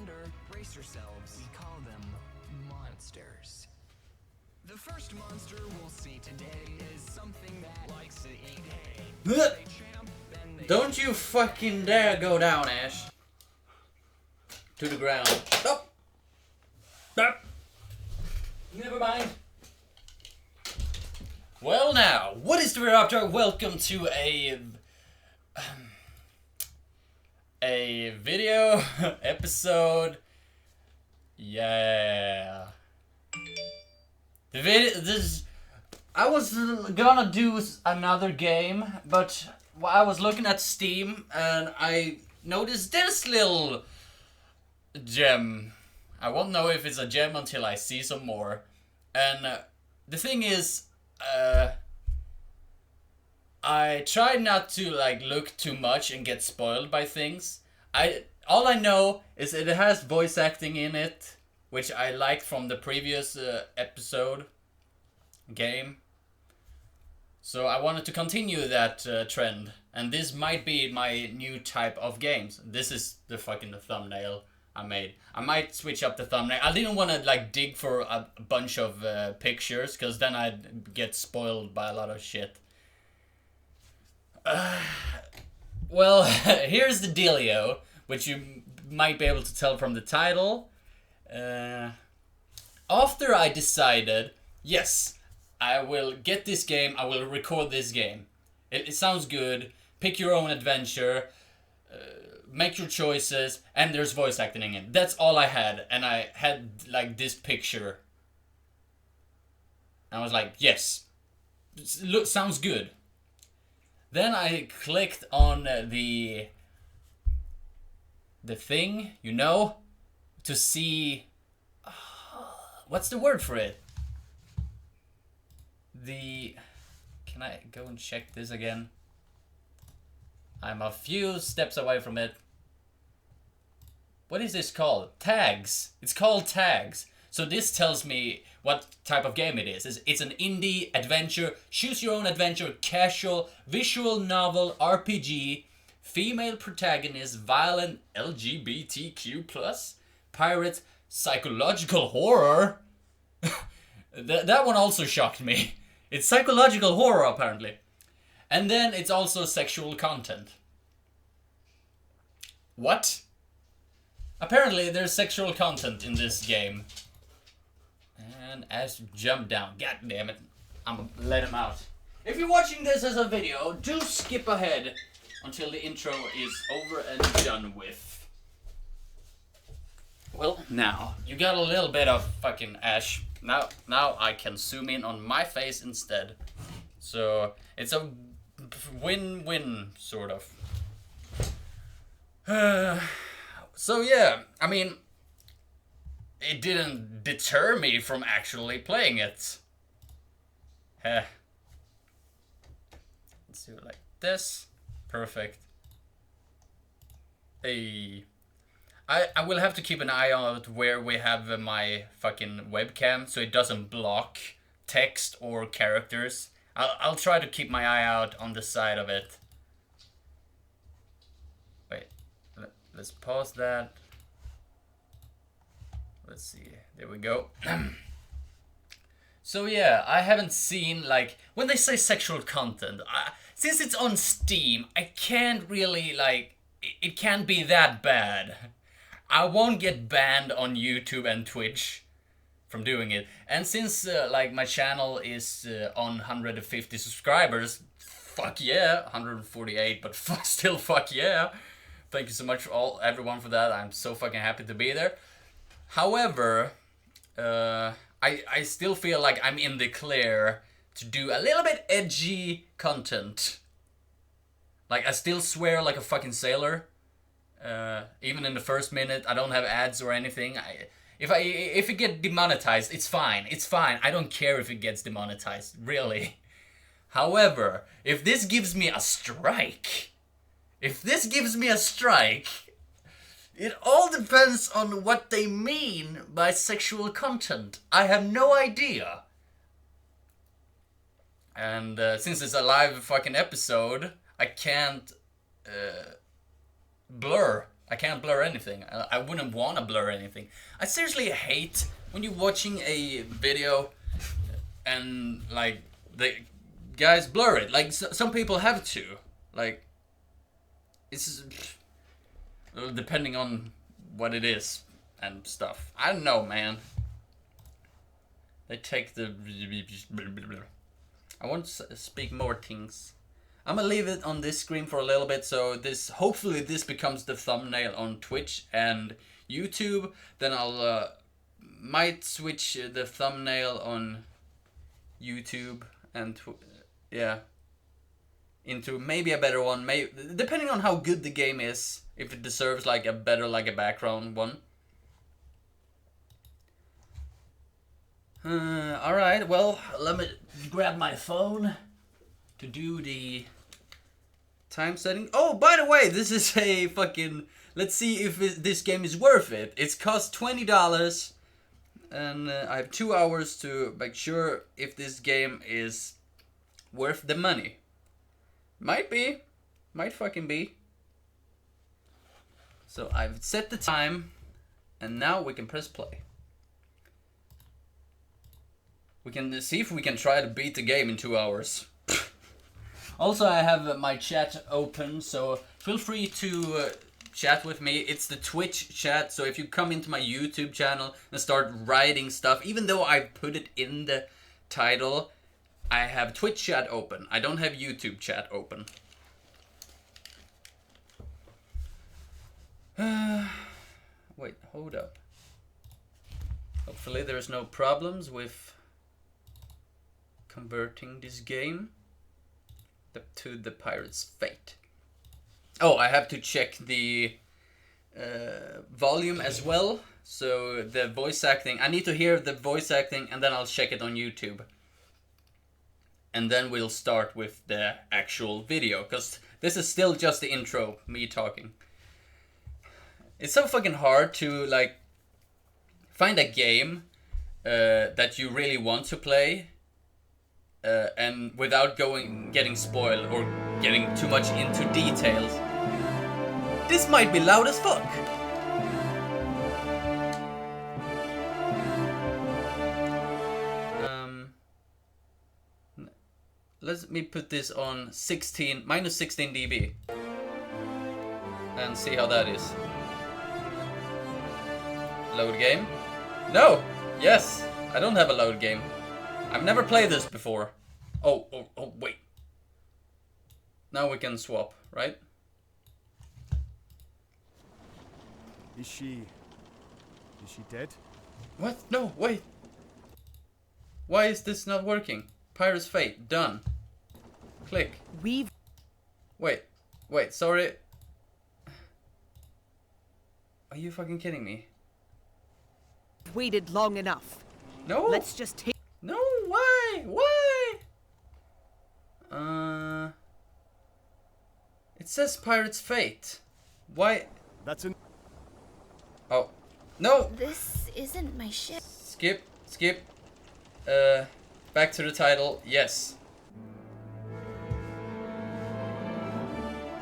wonder, brace yourselves. We call them monsters. The first monster we'll see today is something that likes to eat hay. They champ, then they... Don't you fucking dare go down, Ash. To the ground. Stop! Stop! Never mind. Well now, what is the we're up to? Welcome to a video episode. Yeah. I was gonna do another game, but I was looking at Steam and I noticed this little gem. I won't know if it's a gem until I see some more. And the thing is, I try not to like look too much and get spoiled by things. All I know is it has voice acting in it, which I liked from the previous episode game. So I wanted to continue that trend, and this might be my new type of games. This is the fucking thumbnail I made. I might switch up the thumbnail. I didn't want to like dig for a bunch of pictures, because then I'd get spoiled by a lot of shit. Well, here's the dealio, which you might be able to tell from the title. After I decided, yes, I will get this game, I will record this game. It sounds good, pick your own adventure, make your choices, and there's voice acting in it. That's all I had, and I had like this picture. I was like, yes, look, sounds good. Then I clicked on the thing, you know, to see, what's the word for it? Can I go and check this again? I'm a few steps away from it. What is this called? Tags. It's called tags. So this tells me what type of game it is. It's an indie adventure, choose your own adventure, casual, visual novel, RPG, female protagonist, violent, LGBTQ+, pirates, psychological horror. That one also shocked me. It's psychological horror apparently. And then it's also sexual content. What? Apparently there's sexual content in this game. And Ash jumped down. God damn it. I'm gonna let him out. If you're watching this as a video, do skip ahead until the intro is over and done with. Well, now, you got a little bit of fucking Ash. Now I can zoom in on my face instead. So, it's a win-win, sort of. So yeah, I mean, it didn't deter me from actually playing it. Let's do it like this. Perfect. Hey. I will have to keep an eye out where we have my fucking webcam so it doesn't block text or characters. I'll try to keep my eye out on the side of it. Wait, let's pause that. Let's see, there we go. So yeah, I haven't seen, like, when they say sexual content, since it's on Steam, I can't really, like, it can't be that bad. I won't get banned on YouTube and Twitch from doing it. And since, like, my channel is on 150 subscribers, fuck yeah, 148, but still fuck yeah. Thank you so much for everyone for that. I'm so fucking happy to be there. However, I still feel like I'm in the clear to do a little bit edgy content. Like, I still swear like a fucking sailor. Even in the first minute, I don't have ads or anything. If it get demonetized, it's fine. It's fine. I don't care if it gets demonetized, really. However, if this gives me a strike, it all depends on what they mean by sexual content. I have no idea. And since it's a live fucking episode, I can't blur I can't blur anything. I wouldn't want to blur anything. I seriously hate when you're watching a video and like the guys blur it. Like some people have to. Like it's depending on what it is and stuff. I don't know, man. They take the. I want to speak more things. I'm gonna leave it on this screen for a little bit, so this hopefully this becomes the thumbnail on Twitch and YouTube. Then I'll might switch the thumbnail on YouTube and yeah, into maybe a better one. Maybe depending on how good the game is, if it deserves like a better like a background one. Alright, well, let me grab my phone to do the time setting. Oh, by the way, this is a fucking... Let's see if this game is worth it. It's cost $20, and I have 2 hours to make sure if this game is worth the money. Might be. Might fucking be. So I've set the time, and now we can press play. We can see if we can try to beat the game in 2 hours. Also, I have my chat open, so feel free to chat with me. It's the Twitch chat, so if you come into my YouTube channel and start writing stuff, even though I put it in the title, I have Twitch chat open. I don't have YouTube chat open. Wait, hold up. Hopefully there's no problems with converting this game to the Pirate's Fate. Oh, I have to check the volume as well. So the voice acting, I need to hear the voice acting and then I'll check it on YouTube. And then we'll start with the actual video, because this is still just the intro, me talking. It's so fucking hard to like find a game that you really want to play and without getting spoiled or getting too much into details. This might be loud as fuck. Let me put this on minus 16 dB and see how that is. Load game? No! Yes! I don't have a load game. I've never played this before. Oh, wait. Now we can swap, right? Is she dead? What? No, wait. Why is this not working? Pirate's Fate, done. Click. Wait, sorry. Are you fucking kidding me? Waited long enough. No. Let's just take. No, why? It says Pirate's Fate. Why? That's an. Oh, no. This isn't my ship. Skip. Back to the title. Yes.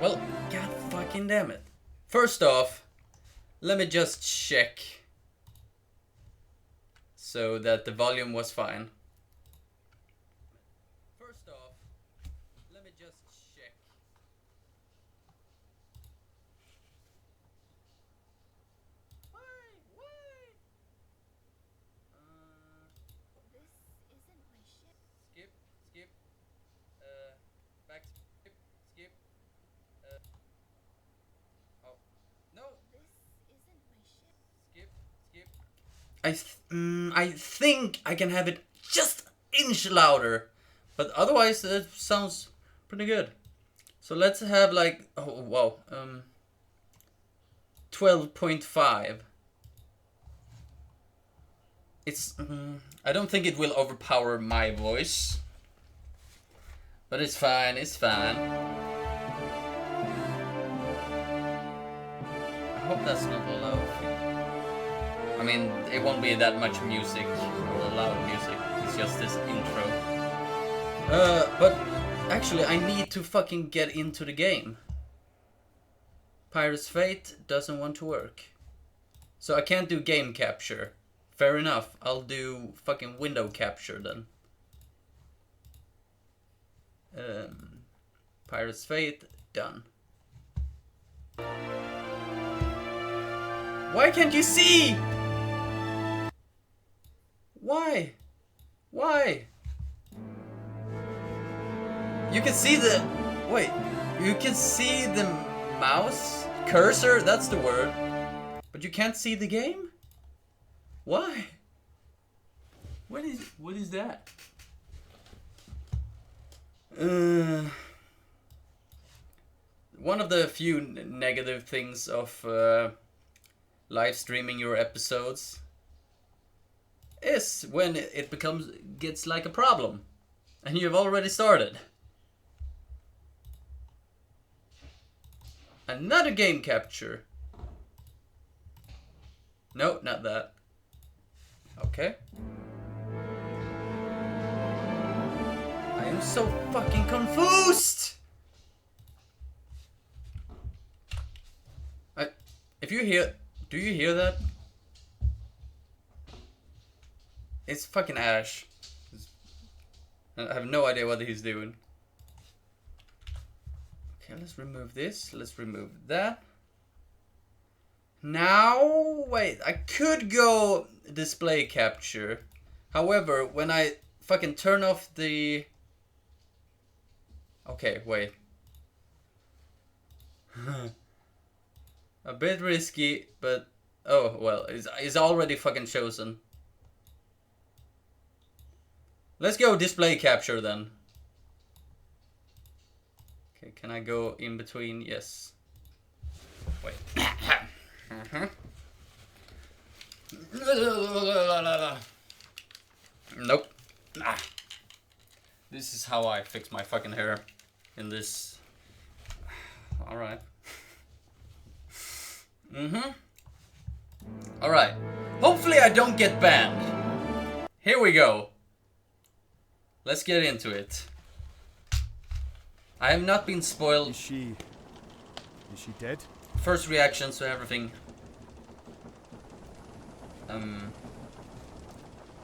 Well, god fucking damn it. First off, let me just check so that the volume was fine. First off, let me just check. Why? This isn't my ship. Skip. Back. Skip. Oh, no. This isn't my ship. Skip. I think I can have it just an inch louder, but otherwise it sounds pretty good. So let's have like 12.5. It's I don't think it will overpower my voice, but it's fine. I hope that's not loud. I mean, it won't be that much music or loud music. It's just this intro. But actually, I need to fucking get into the game. Pirate's Fate doesn't want to work. So I can't do game capture. Fair enough, I'll do fucking window capture then. Pirate's Fate, done. Why can't you see? Why? Why? You can see the... Wait. You can see the mouse? Cursor? That's the word. But you can't see the game? Why? What is that? One of the few negative things of live streaming your episodes is when it gets like a problem and you've already started. Another game capture. No, not that. Okay. I am so fucking confused. If you hear, do you hear that? It's fucking Ash. I have no idea what he's doing. Okay, let's remove this. Let's remove that. Now, wait, I could go display capture. However, when I fucking turn off the... Okay, wait. A bit risky, but... Oh, well, it's already fucking chosen. Let's go display capture then. Okay, can I go in between? Yes. Wait. Nope. This is how I fix my fucking hair in this. Alright. Alright. Hopefully I don't get banned. Here we go. Let's get into it. I have not been spoiled. Is she dead? First reactions to everything.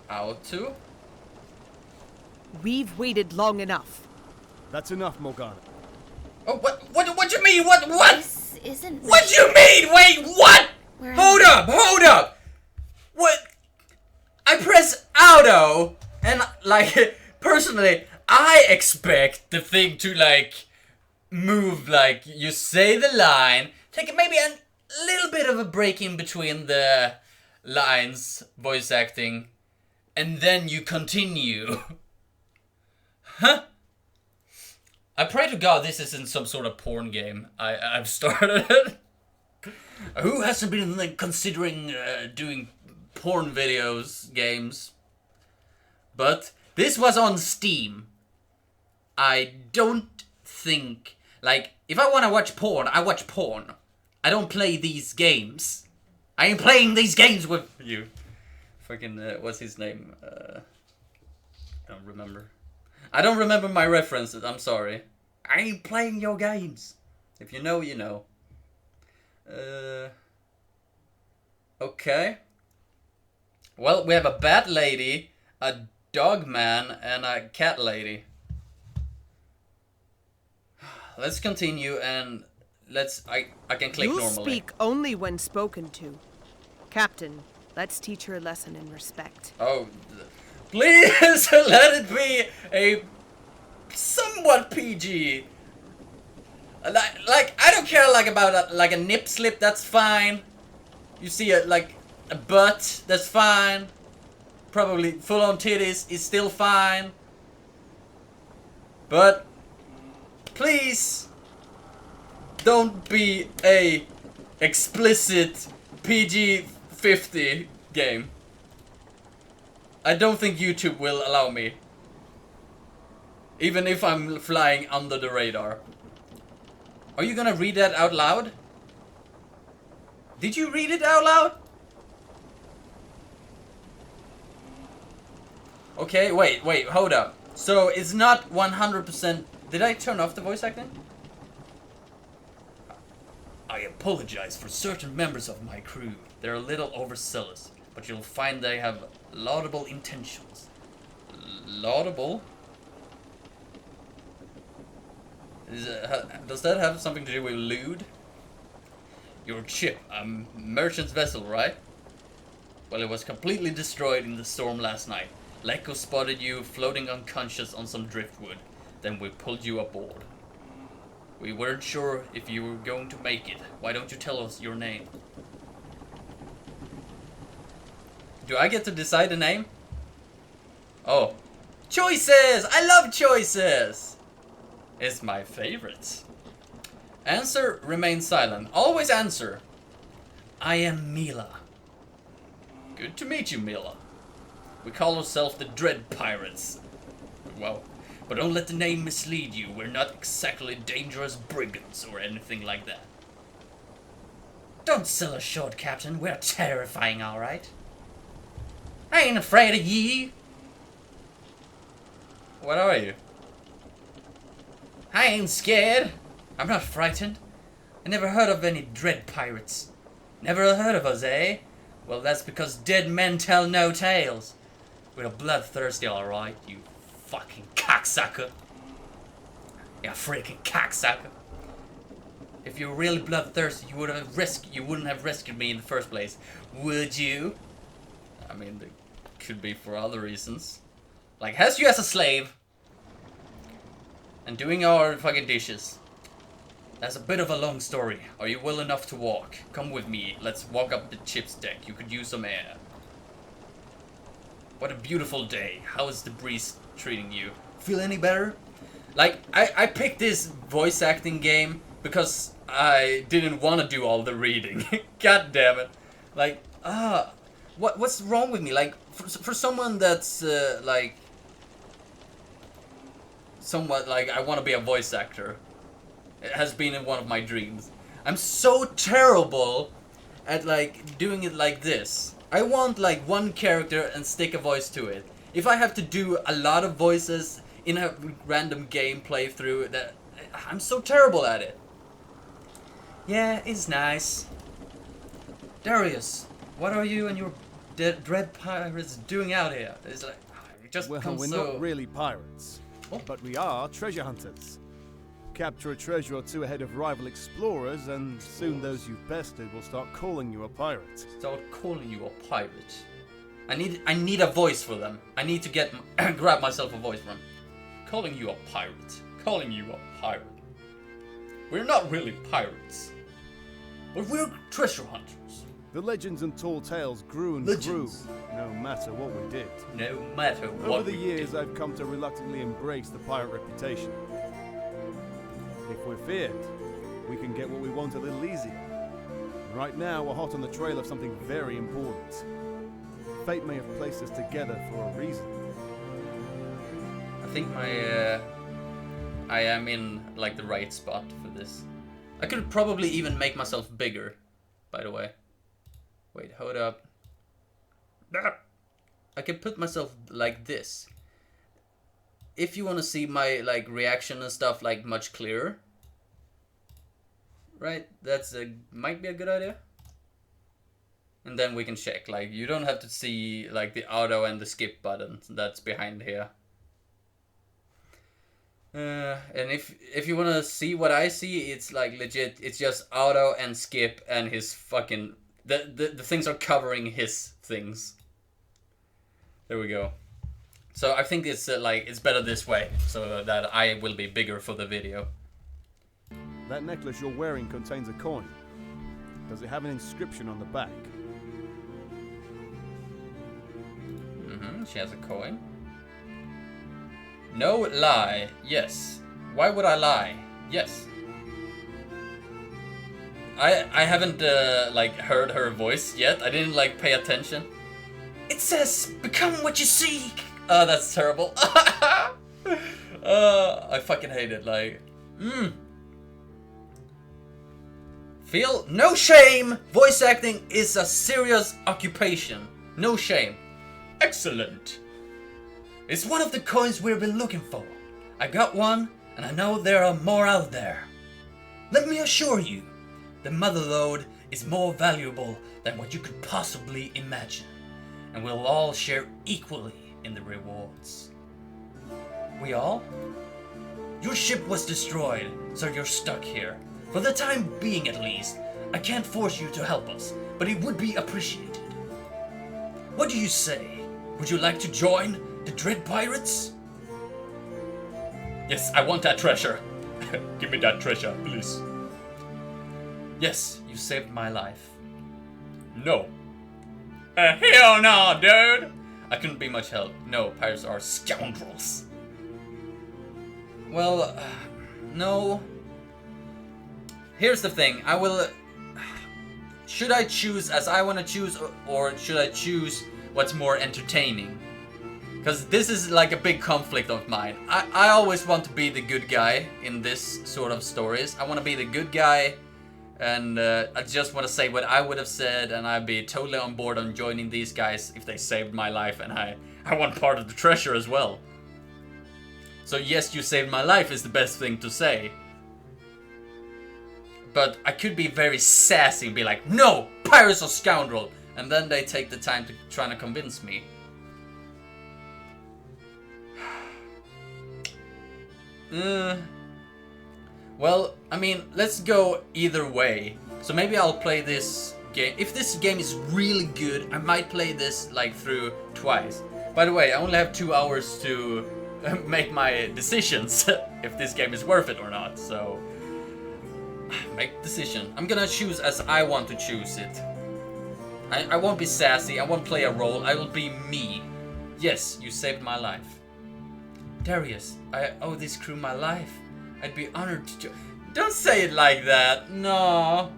How to? We've waited long enough. That's enough, Morgana. Oh, what you mean? What? This isn't. What do you mean? Wait, what? Where Hold up! What? I press auto, and like, personally, I expect the thing to like, move like, you say the line, take maybe a little bit of a break in between the lines, voice acting, and then you continue. Huh? I pray to God this isn't some sort of porn game I've started. Who hasn't been like, considering doing porn videos, games? But this was on Steam. I don't think... Like, if I want to watch porn, I watch porn. I don't play these games. I ain't playing these games with you. Fucking, what's his name? I don't remember. I don't remember my references, I'm sorry. I ain't playing your games. If you know, you know. Okay. Well, we have a bat lady, a dog man, and a cat lady. Let's continue and I can click You'll normally. speak only when spoken to. Captain, let's teach her a lesson in respect. Oh, please let it be a somewhat PG. Like I don't care like about a nip slip, that's fine. You see a butt, that's fine. Probably full on titties is still fine. But please don't be a explicit PG-50 game. I don't think YouTube will allow me. Even if I'm flying under the radar. Are you gonna read that out loud? Did you read it out loud? Okay, wait, hold up. So it's not 100%... Did I turn off the voice acting? I apologize for certain members of my crew. They're a little overzealous, but you'll find they have laudable intentions. Laudable? Does that have something to do with lewd? Your ship, a merchant's vessel, right? Well, it was completely destroyed in the storm last night. Lekko spotted you floating unconscious on some driftwood. Then we pulled you aboard. We weren't sure if you were going to make it. Why don't you tell us your name? Do I get to decide the name? Oh. Choices! I love choices! It's my favorite. Answer, remain silent. Always answer. I am Mila. Good to meet you, Mila. We call ourselves the Dread Pirates. Wow. But don't let the name mislead you. We're not exactly dangerous brigands or anything like that. Don't sell us short, Captain. We're terrifying, alright? I ain't afraid of ye. What are you? I ain't scared. I'm not frightened. I never heard of any dread pirates. Never heard of us, eh? Well, that's because dead men tell no tales. We're bloodthirsty, alright, you fucking cocksucker. You freaking cocksucker. If you were really bloodthirsty, you wouldn't have rescued me in the first place, would you? I mean, it could be for other reasons. Like, has you as a slave. And doing our fucking dishes. That's a bit of a long story. Are you well enough to walk? Come with me. Let's walk up the ship's deck. You could use some air. What a beautiful day. How is the breeze treating you? Feel any better? Like, I picked this voice acting game because I didn't want to do all the reading. God damn it. Like, what's wrong with me? Like, for someone that's, like, somewhat like, I want to be a voice actor. It has been in one of my dreams. I'm so terrible at, like, doing it like this. I want, like, one character and stick a voice to it. If I have to do a lot of voices in a random game playthrough, that I'm so terrible at it. Yeah, it's nice. Darius, what are you and your dread pirates doing out here? It's like, you just Well, come we're so... not really pirates, Oh. but we are treasure hunters. Capture a treasure or two ahead of rival explorers, and soon those you've bested will start calling you a pirate. Start calling you a pirate. I need a voice for them. I need to get grab myself a voice from. Calling you a pirate. Calling you a pirate. We're not really pirates, but we're treasure hunters. The legends and tall tales grew and grew, no matter what we did. No matter what. Over the years, I've come to reluctantly embrace the pirate reputation. If we're feared, we can get what we want a little easier. Right now, we're hot on the trail of something very important. Fate may have placed us together for a reason. I think I am in like the right spot for this. I could probably even make myself bigger, by the way. Wait, hold up. I could put myself like this. If you want to see my like reaction and stuff like much clearer. Right? That's might be a good idea. And then we can check. Like, you don't have to see like the auto and the skip button that's behind here. And if you want to see what I see, it's like legit. It's just auto and skip and his fucking... The things are covering his things. There we go. So I think it's like it's better this way, so that I will be bigger for the video. That necklace you're wearing contains a coin. Does it have an inscription on the back? She has a coin. No lie. Yes. Why would I lie? Yes. I haven't like heard her voice yet. I didn't like pay attention. It says, "Become what you seek." Oh, that's terrible. I fucking hate it. Like, Feel no shame. Voice acting is a serious occupation. No shame. Excellent. It's one of the coins we've been looking for. I got one, and I know there are more out there. Let me assure you, The mother lode is more valuable than what you could possibly imagine, and we'll all share equally in the rewards. We all? Your ship was destroyed, so you're stuck here. For the time being at least. I can't force you to help us, but it would be appreciated. What do you say? Would you like to join the Dread Pirates? Yes, I want that treasure. Give me that treasure, please. Yes, you saved my life. No. Hell no, dude! I couldn't be much help. No, pirates are scoundrels. Well, no. Here's the thing, I will... should I choose as I want to choose, or should I choose what's more entertaining? Because this is like a big conflict of mine. I always want to be the good guy in this sort of stories. I want to be the good guy, and I just want to say what I would have said, and I'd be totally on board on joining these guys if they saved my life, and I want part of the treasure as well. So yes, you saved my life is the best thing to say. But I could be very sassy and be like, no, pirates are scoundrel. And then they take the time to try to convince me. Well, I mean, let's go either way. So maybe I'll play this game. If this game is really good, I might play this like through twice. By the way, I only have 2 hours to make my decisions if this game is worth it or not. So make decision. I'm gonna choose as I want to choose it. I won't be sassy, I won't play a role, I will be me. Yes, you saved my life. Darius, I owe this crew my life. I'd be honored to Don't say it like that. No.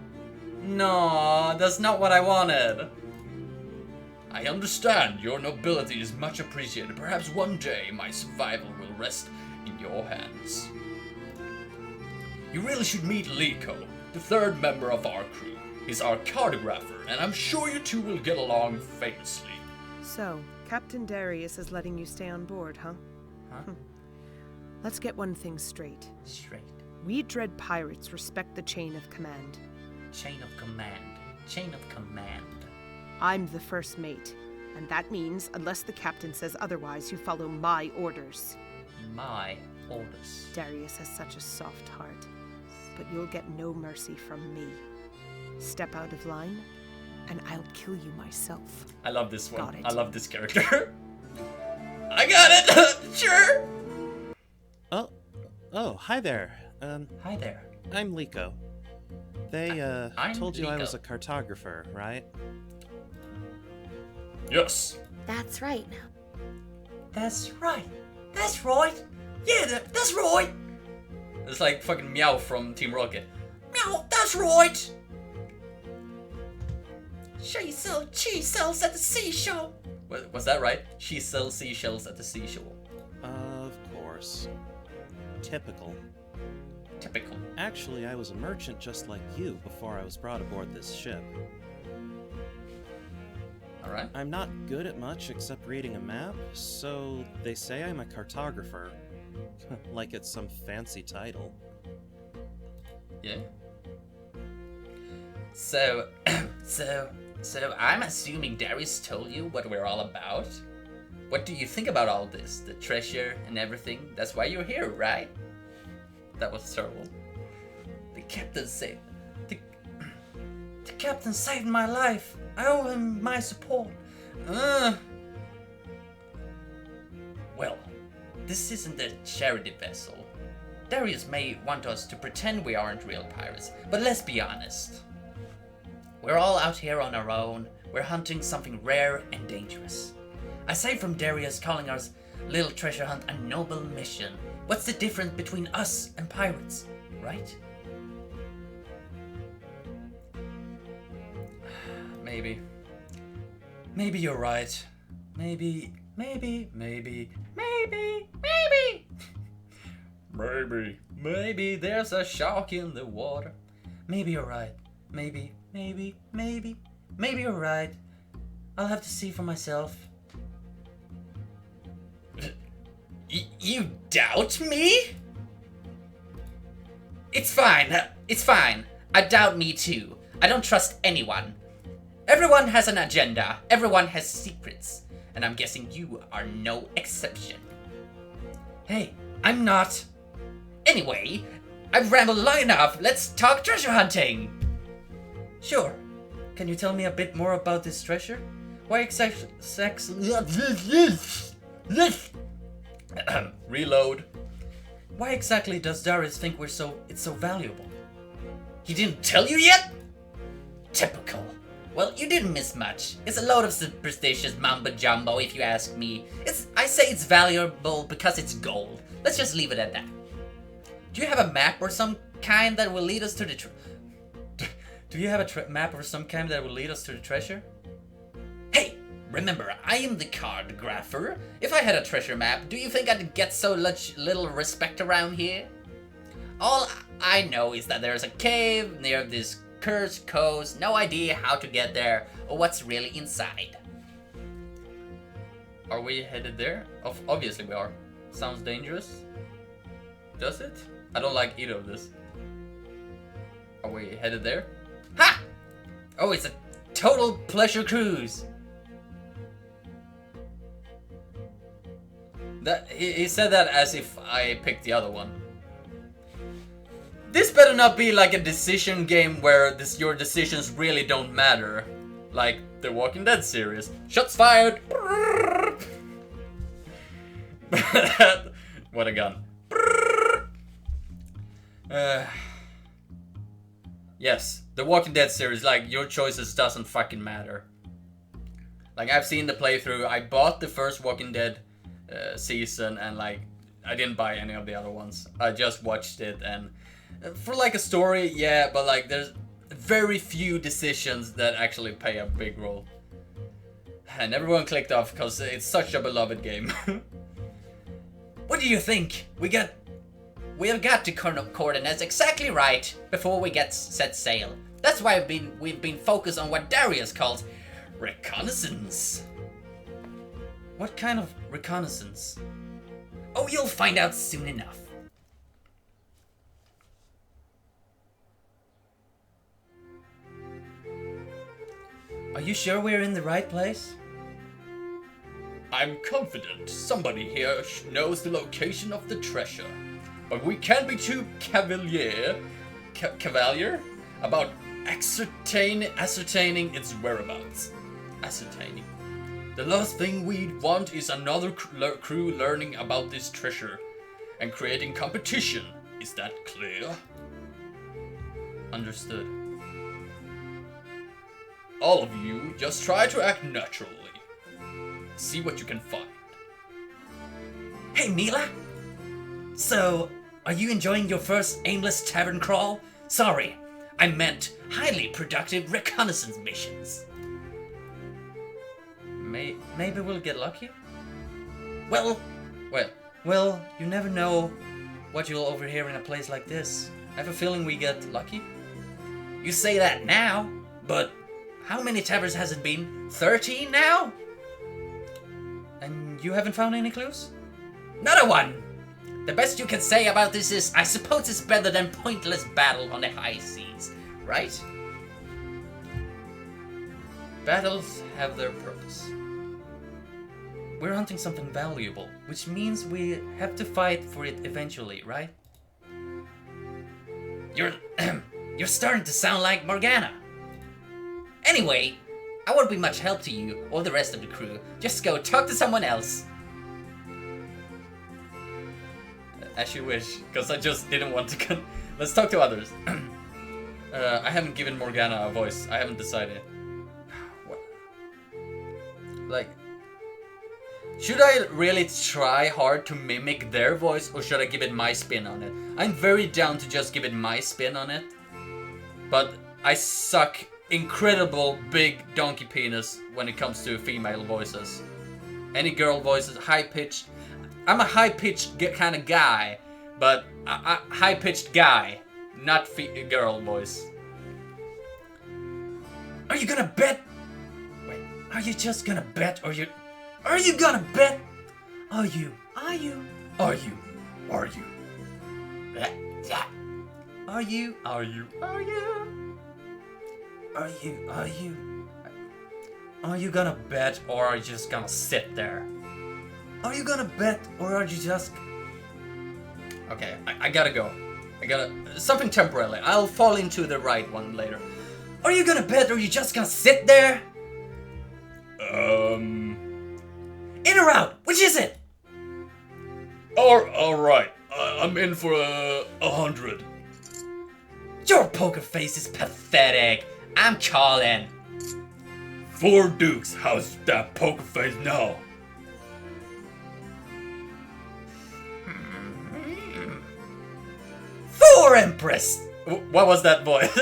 No, that's not what I wanted. I understand your nobility is much appreciated. Perhaps one day my survival will rest in your hands. You really should meet Liko, the third member of our crew. He's our cartographer, and I'm sure you two will get along famously. So, Captain Darius is letting you stay on board, huh? Huh? Let's get one thing straight. Straight. We Dread Pirates respect the chain of command. Chain of command. Chain of command. I'm the first mate, and that means, unless the captain says otherwise, you follow my orders. My orders. Darius has such a soft heart, but you'll get no mercy from me. Step out of line, and I'll kill you myself. I love this one. Got it. I love this character. I got it! Sure! Oh, hi there. Hi there. I'm Liko. They, I'm told you I was Liko. a cartographer, right? Yes. That's right. That's right. That's right. Yeah, that's right. It's like fucking Meow from Team Rocket. Meow, that's right. She sells cheese sells at the seashore. Was that right? She sells seashells at the seashore. Of course. Typical. Typical. Actually, I was a merchant just like you before I was brought aboard this ship. Alright. I'm not good at much except reading a map, so they say I'm a cartographer. Like it's some fancy title. Yeah. So, so I'm assuming Darius told you what we're all about? What do you think about all this? The treasure and everything? That's why you're here, right? That was terrible. The captain saved... The captain saved my life. I owe him my support. Well, this isn't a charity vessel. Darius may want us to pretend we aren't real pirates, but let's be honest. We're all out here on our own. We're hunting something rare and dangerous. Aside from Darius calling us little treasure hunt a noble mission, what's the difference between us and pirates, right? Maybe. Maybe you're right. Maybe. Maybe there's a shark in the water. Maybe you're right. Maybe you're right. I'll have to see for myself. You doubt me? It's fine. I doubt me too. I don't trust anyone. Everyone has an agenda. Everyone has secrets. And I'm guessing you are no exception. Hey, I'm not. Anyway, I've rambled long enough. Let's talk treasure hunting. Sure. Can you tell me a bit more about this treasure? Why exactly... Reload. Why exactly does Darius think it's so valuable? He didn't tell you yet? Typical. Well, you didn't miss much. It's a load of superstitious mumbo-jumbo if you ask me. I say it's valuable because it's gold. Let's just leave it at that. Do you have a map or some kind that will lead us to the Do you have a map or some kind that will lead us to the treasure? Hey, remember, I am the cartographer. If I had a treasure map, do you think I'd get so little respect around here? All I know is that there's a cave near this cursed coast. No idea how to get there or what's really inside. Are we headed there? Obviously we are. Sounds dangerous. Does it? I don't like either of this. Are we headed there? Ha! Oh, it's a total pleasure cruise. He said that as if I picked the other one. This better not be like a decision game where your decisions really don't matter. Like the Walking Dead series. Shots fired! What a gun. Yes, the Walking Dead series, like, your choices doesn't fucking matter. Like, I've seen the playthrough. I bought the first Walking Dead season, and like, I didn't buy any of the other ones. I just watched it, and for like a story, yeah, but like, there's very few decisions that actually play a big role. And everyone clicked off because it's such a beloved game. What do you think? We have got the coordinates exactly right before we set sail. That's why we've been focused on what Darius calls reconnaissance. What kind of reconnaissance? Oh, you'll find out soon enough. Are you sure we're in the right place? I'm confident somebody here knows the location of the treasure. But we can't be too cavalier about ascertaining its whereabouts. Ascertaining. The last thing we want is another crew learning about this treasure and creating competition. Is that clear? Understood. All of you, just try to act naturally. See what you can find. Hey, Mila! So, are you enjoying your first aimless tavern crawl? Sorry, I meant highly productive reconnaissance missions. Maybe we'll get lucky? Well, you never know what you'll overhear in a place like this. I have a feeling we get lucky. You say that now, but how many taverns has it been? 13 now? And you haven't found any clues? Not a one! The best you can say about this is, I suppose it's better than pointless battle on the high seas, right? Battles have their purpose. We're hunting something valuable, which means we have to fight for it eventually, right? You're starting to sound like Morgana. Anyway, I won't be much help to you or the rest of the crew. Just go talk to someone else. As you wish, because I just didn't want to. Let's talk to others. I haven't given Morgana a voice. I haven't decided. What? Like, should I really try hard to mimic their voice, or should I give it my spin on it? I'm very down to just give it my spin on it, but I suck incredible big donkey penis when it comes to female voices. Any girl voices, high pitched. I'm a high-pitched kind of guy, but a high-pitched guy, not girl voice. Are you gonna bet? Wait, are you just gonna bet, or are you gonna bet? Are you? Are you? Are you? Are you? Are you? Are you? Are you? Are you gonna bet, or are you just gonna sit there? Are you gonna bet, or are you just... Okay, I gotta go. I gotta... Something temporarily. I'll fall into the right one later. Are you gonna bet, or are you just gonna sit there? In or out? Which is it? Alright. I'm in for 100. Your poker face is pathetic. I'm calling. 4 dukes. How's that poker face now? Four, Empress! What was that voice?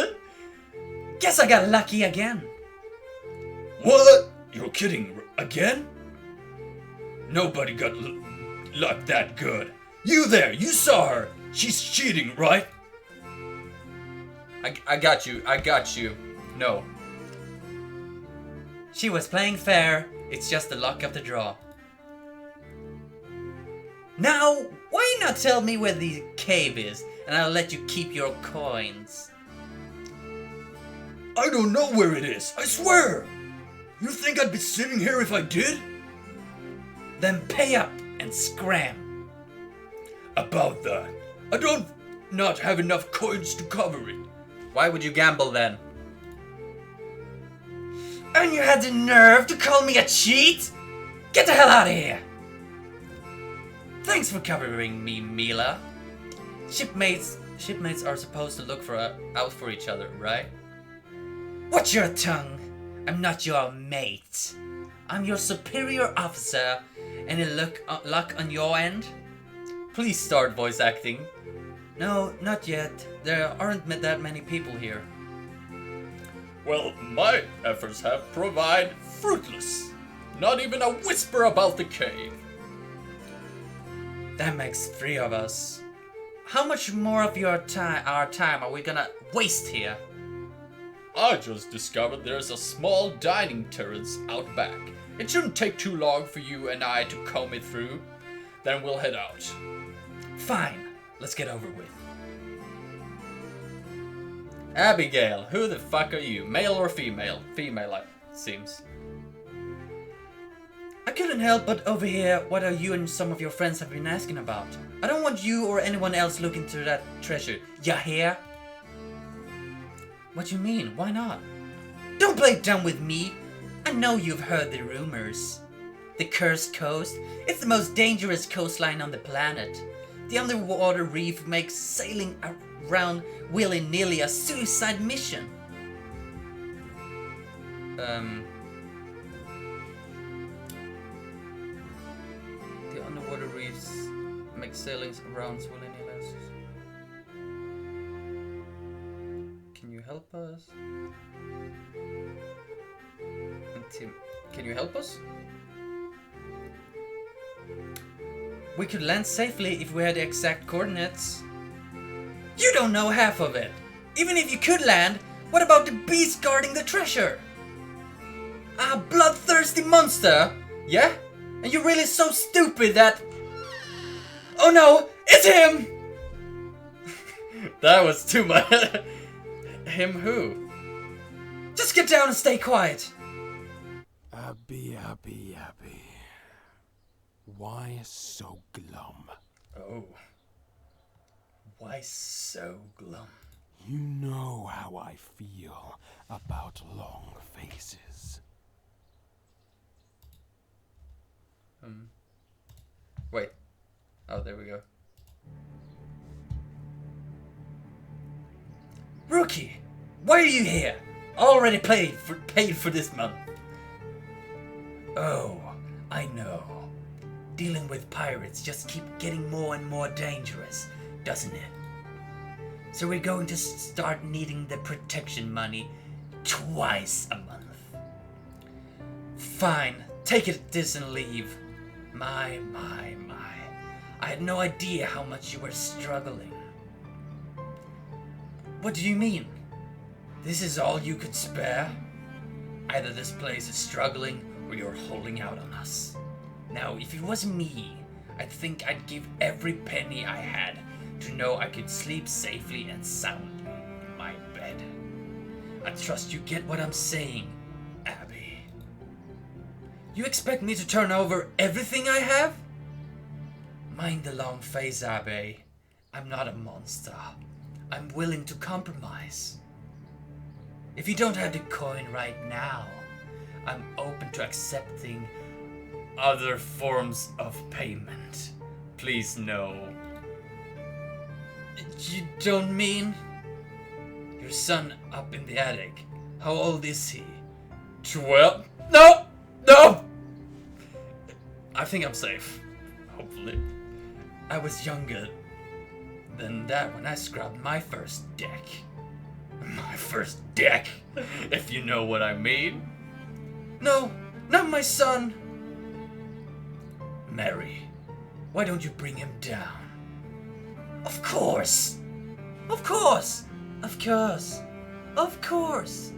Guess I got lucky again. What? You're kidding? Again? Nobody got luck that good. You there, you saw her. She's cheating, right? I got you. No. She was playing fair. It's just the luck of the draw. Now, why not tell me where the cave is, and I'll let you keep your coins. I don't know where it is, I swear! You think I'd be sitting here if I did? Then pay up and scram. About that, I don't not have enough coins to cover it. Why would you gamble then? And you had the nerve to call me a cheat? Get the hell out of here! Thanks for covering me, Mila. Shipmates are supposed to look out for each other, right? Watch your tongue. I'm not your mate. I'm your superior officer. Any luck on your end? Please start voice acting. No, not yet. There aren't that many people here. Well, my efforts have proved fruitless. Not even a whisper about the cave. That makes 3 of us. How much more of our time are we gonna waste here? I just discovered there's a small dining terrace out back. It shouldn't take too long for you and I to comb it through. Then we'll head out. Fine, let's get over with. Abigail, who the fuck are you? Male or female? Female, it seems. I couldn't help but overhear what you and some of your friends have been asking about. I don't want you or anyone else looking into that treasure. Ya hear? What you mean? Why not? Don't play dumb with me. I know you've heard the rumors. The Cursed Coast. It's the most dangerous coastline on the planet. The underwater reef makes sailing around willy-nilly a suicide mission. The underwater reefs make sailings around willy-nilly. Can you help us? Tim, can you help us? We could land safely if we had the exact coordinates. You don't know half of it. Even if you could land, what about the beast guarding the treasure? A bloodthirsty monster? Yeah? And you're really so stupid that... Oh no, it's him! That was too much. Him who? Just get down and stay quiet. Abby. Why so glum? Oh. Why so glum? You know how I feel about long faces. Wait. Oh, there we go. Rookie! Why are you here? Already paid for this month. Oh, I know. Dealing with pirates just keep getting more and more dangerous, doesn't it? So we're going to start needing the protection money twice a month. Fine, take this and leave. My. I had no idea how much you were struggling. What do you mean? This is all you could spare? Either this place is struggling or you're holding out on us. Now, if it was me, I think I'd give every penny I had to know I could sleep safely and soundly in my bed. I trust you get what I'm saying, Abby. You expect me to turn over everything I have? Mind the long face, Abby. I'm not a monster. I'm willing to compromise. If you don't have the coin right now, I'm open to accepting other forms of payment. Please no. You don't mean? Your son up in the attic. How old is he? 12? No! No! I think I'm safe. Hopefully. I was younger than that when I scrubbed my first deck. My first deck, if you know what I mean. No, not my son. Mary, why don't you bring him down? Of course. Of course. Of course. Of course.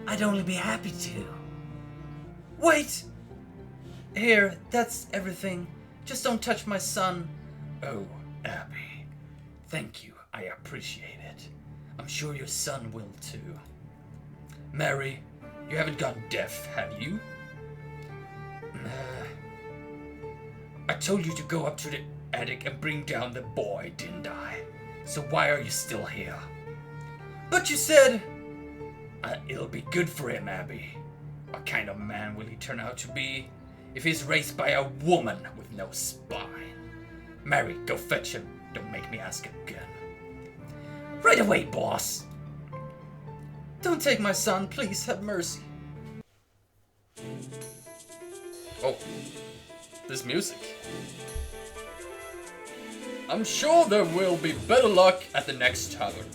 I'd only be happy to. Wait. Here, that's everything. Just don't touch my son. Oh, Abby. Thank you. I appreciate it. I'm sure your son will too. Mary, you haven't gone deaf, have you? I told you to go up to the attic and bring down the boy, didn't I? So why are you still here? But you said... it'll be good for him, Abby. What kind of man will he turn out to be if he's raised by a woman with no spine? Mary, go fetch him. Don't make me ask again. Right away, boss. Don't take my son, please have mercy. Oh, this music. I'm sure there will be better luck at the next tavern.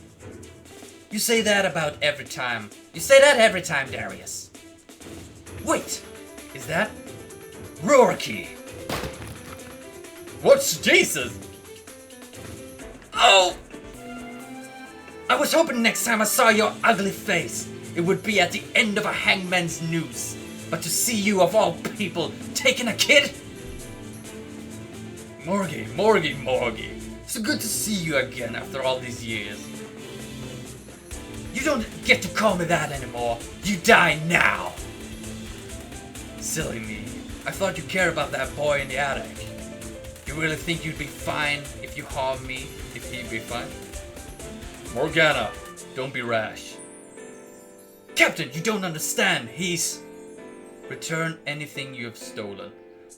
You say that about every time. You say that every time, Darius. Wait, is that Rourke? What's Jesus? Oh! I was hoping next time I saw your ugly face, it would be at the end of a hangman's noose. But to see you, of all people, taking a kid? Morgie. So good to see you again after all these years. You don't get to call me that anymore. You die now. Silly me. I thought you cared about that boy in the attic. You really think you'd be fine if you harmed me, if he'd be fine? Morgana, don't be rash. Captain, you don't understand. He's... Return anything you have stolen.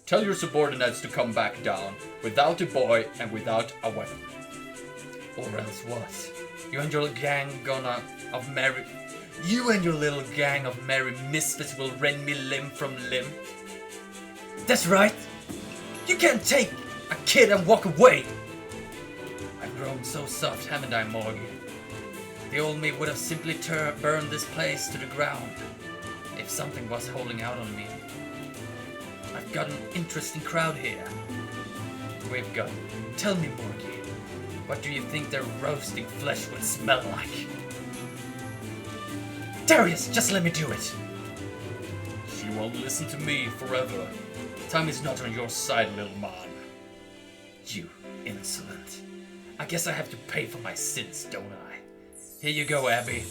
Tell your subordinates to come back down, without a boy and without a weapon. Or else what? You and your gang of merry... You and your little gang of merry misfits will rend me limb from limb? That's right! You can't take a kid and walk away! I've grown so soft, haven't I, Morgie? The old me would have simply burned this place to the ground if something was holding out on me. I've got an interesting crowd here. We've got... Tell me, Morgie, what do you think their roasting flesh would smell like? Darius, just let me do it! She won't listen to me forever. Time is not on your side, little man. You insolent. I guess I have to pay for my sins, don't I? Here you go, Abby.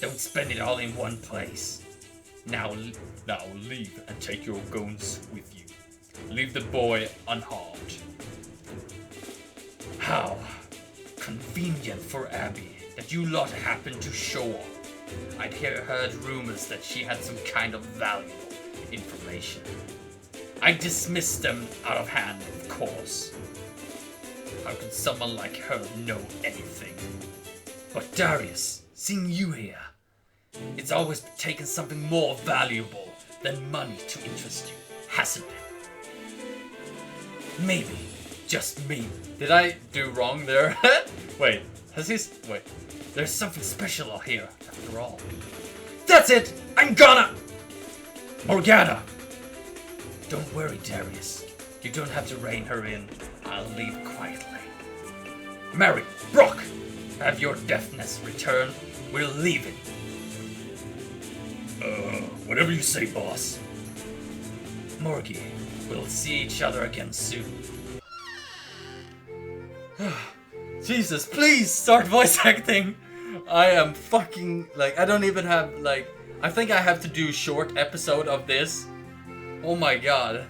Don't spend it all in one place. Now leave and take your guns with you. Leave the boy unharmed. How convenient for Abby that you lot happened to show up. I'd heard rumors that she had some kind of valuable information. I dismissed them out of hand, of course. How could someone like her know anything? But Darius, seeing you here, it's always taken something more valuable than money to interest you, hasn't it? Maybe, just me. Did I do wrong there? Wait, wait, there's something special here, after all. That's it! I'm gonna! Morgana! Don't worry, Darius. You don't have to rein her in. I'll leave quietly. Mary, Brock! Have your deafness return. We'll leave it. Whatever you say, boss. Morgie, we'll see each other again soon. Jesus, please start voice acting! I am fucking, like, I don't even have, like, I think I have to do a short episode of this. Oh my god.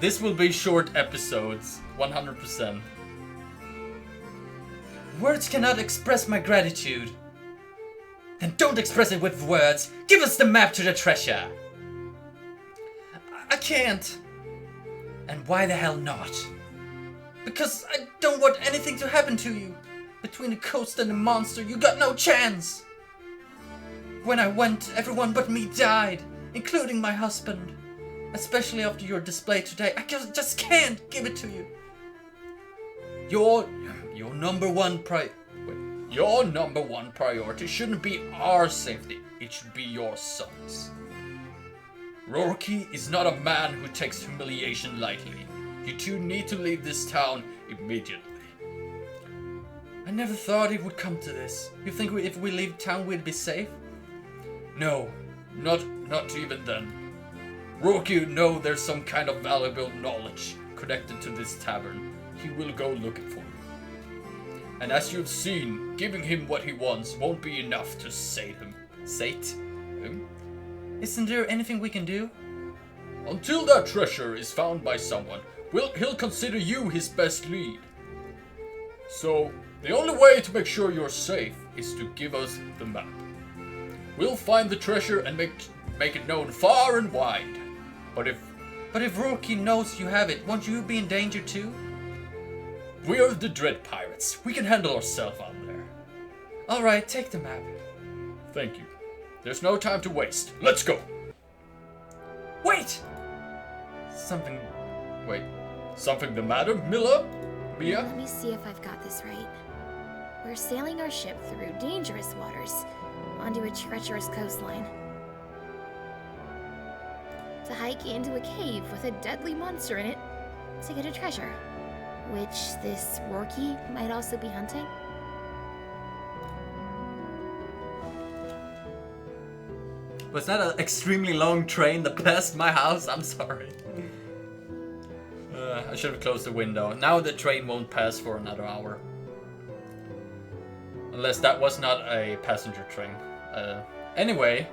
This will be short episodes, 100%. Words cannot express my gratitude. Then don't express it with words. Give us the map to the treasure. I can't. And why the hell not? Because I don't want anything to happen to you. Between the coast and the monster, you got no chance. When I went, everyone but me died, including my husband. Especially after your display today, I just can't give it to you. Your number one priority shouldn't be our safety. It should be your son's. Rourke is not a man who takes humiliation lightly. You two need to leave this town immediately. I never thought it would come to this. You think if we leave town we'd be safe? No, not even then. Rourke know there's some kind of valuable knowledge connected to this tavern. He will go looking for you. And as you've seen, giving him what he wants won't be enough to sate him. Isn't there anything we can do? Until that treasure is found by someone, he'll consider you his best lead. So, the only way to make sure you're safe is to give us the map. We'll find the treasure and make it known far and wide. But if Rourke knows you have it, won't you be in danger too? We're the Dread Pirates. We can handle ourselves out there. Alright, take the map. Thank you. There's no time to waste. Let's go! Wait! Something the matter, Mia? Let me see if I've got this right. We're sailing our ship through dangerous waters onto a treacherous coastline to hike into a cave with a deadly monster in it to get a treasure, which this Rourke might also be hunting. Was that an extremely long train that passed my house? I'm sorry. I should have closed the window. Now the train won't pass for another hour. Unless that was not a passenger train. Anyway.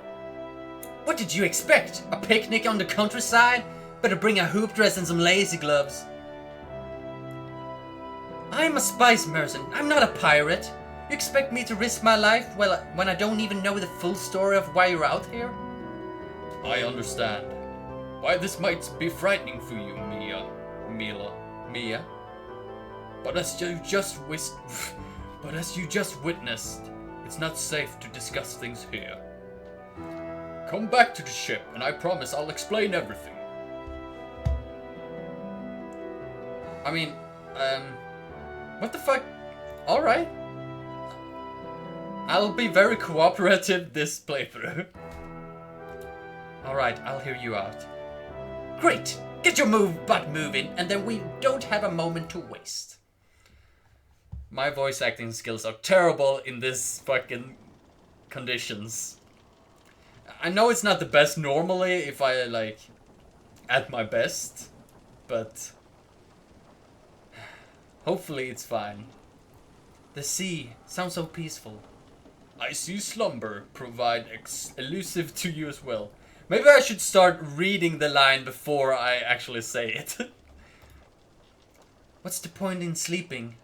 What did you expect? A picnic on the countryside? Better bring a hoop dress and some lazy gloves. I'm a spice merchant. I'm not a pirate. You expect me to risk my life when I don't even know the full story of why you're out here? I understand. Why this might be frightening for you, Mia. But as you just witnessed, it's not safe to discuss things here. Come back to the ship, and I promise I'll explain everything. I mean, what the fuck? Alright. I'll be very cooperative this playthrough. Alright, I'll hear you out. Great! Get your butt moving, and then we don't have a moment to waste. My voice acting skills are terrible in this fucking conditions. I know it's not the best normally if I, like, at my best, but hopefully it's fine. The sea sounds so peaceful. I see slumber provide elusive to you as well. Maybe I should start reading the line before I actually say it. What's the point in sleeping?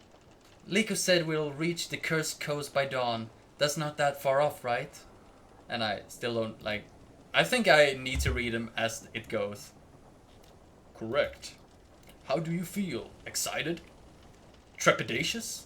Liko said we'll reach the cursed coast by dawn. That's not that far off, right? And I still don't, like... I think I need to read them as it goes. Correct. How do you feel? Excited? Trepidatious?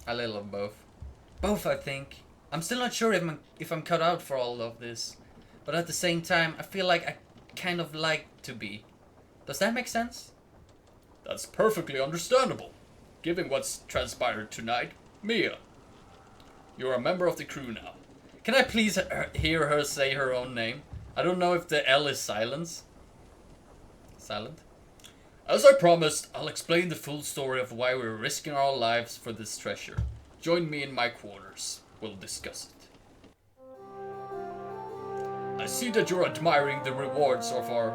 A little of both. Both, I think. I'm still not sure if I'm cut out for all of this. But at the same time, I feel like I kind of like to be. Does that make sense? That's perfectly understandable. Given what's transpired tonight, Mia. You're a member of the crew now. Can I please hear her say her own name? I don't know if the L is silent. As I promised, I'll explain the full story of why we're risking our lives for this treasure. Join me in my quarters. We'll discuss it. I see that you're admiring the rewards of our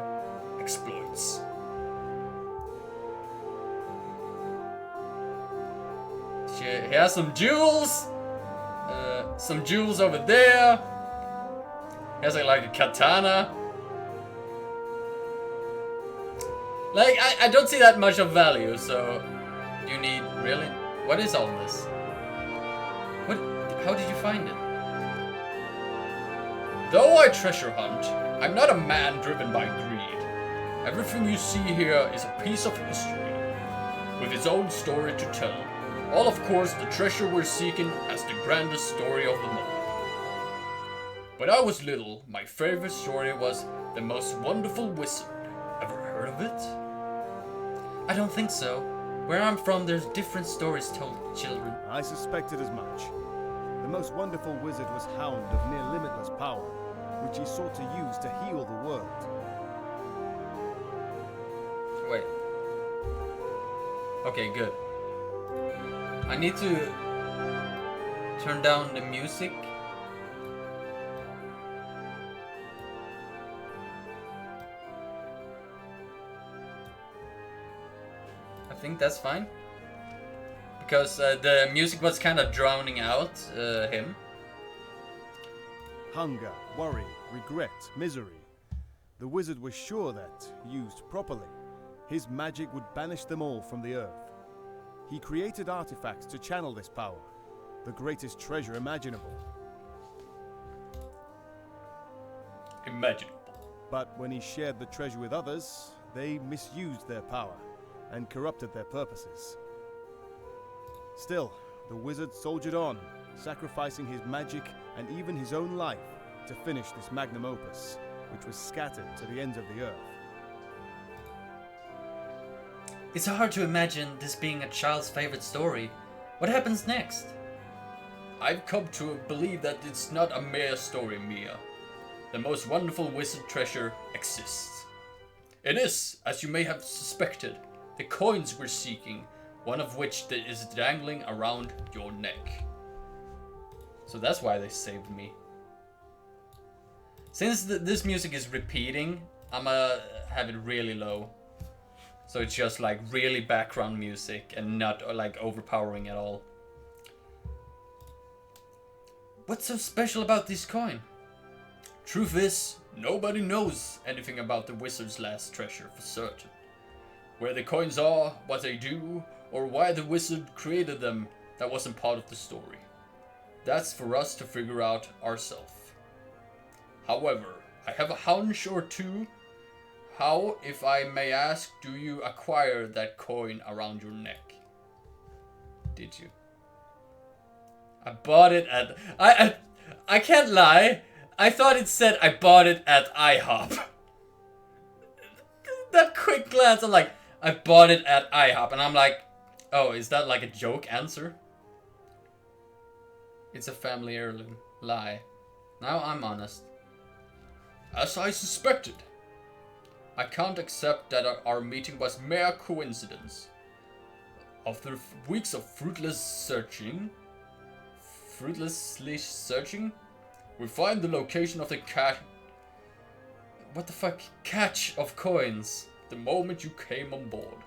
exploits. He has some jewels. Some jewels over there. He has like a katana. Like, I don't see that much of value, so... You need... Really? What is all this? What? How did you find it? Though I treasure hunt, I'm not a man driven by greed. Everything you see here is a piece of history, with its own story to tell. All, of course, the treasure we're seeking has the grandest story of them all. When I was little, my favorite story was The Most Wonderful Wizard. Ever heard of it? I don't think so. Where I'm from, there's different stories told to children. I suspected as much. The most wonderful wizard was Hound of near limitless power, which he sought to use to heal the world. Wait. Okay, good. I need to turn down the music. I think that's fine. Because the music was kind of drowning out him. Hunger, worry, regret, misery. The wizard was sure that, used properly, his magic would banish them all from the earth. He created artifacts to channel this power, the greatest treasure imaginable. Imaginable. But when he shared the treasure with others, they misused their power and corrupted their purposes. Still, the wizard soldiered on, sacrificing his magic and even his own life to finish this magnum opus, which was scattered to the ends of the earth. It's hard to imagine this being a child's favorite story. What happens next? I've come to believe that it's not a mere story, Mia. The most wonderful wizard treasure exists. It is, as you may have suspected, the coins we're seeking, one of which is dangling around your neck. So that's why they saved me. Since this music is repeating, I'm gonna have it really low. So it's just like really background music and not like overpowering at all. What's so special about this coin? Truth is, nobody knows anything about the wizard's last treasure for certain. Where the coins are, what they do, or why the wizard created them, that wasn't part of the story. That's for us to figure out ourselves. However, I have a hunch or two. How, if I may ask, do you acquire that coin around your neck? Did you? I bought it at... I can't lie. I thought it said I bought it at IHOP. That quick glance, I'm like, I bought it at IHOP. And I'm like, oh, is that like a joke answer? It's a family heirloom. Lie. Now I'm honest. As I suspected. I can't accept that our meeting was mere coincidence. After weeks of fruitlessly searching, we find the location of the catch of coins the moment you came on board.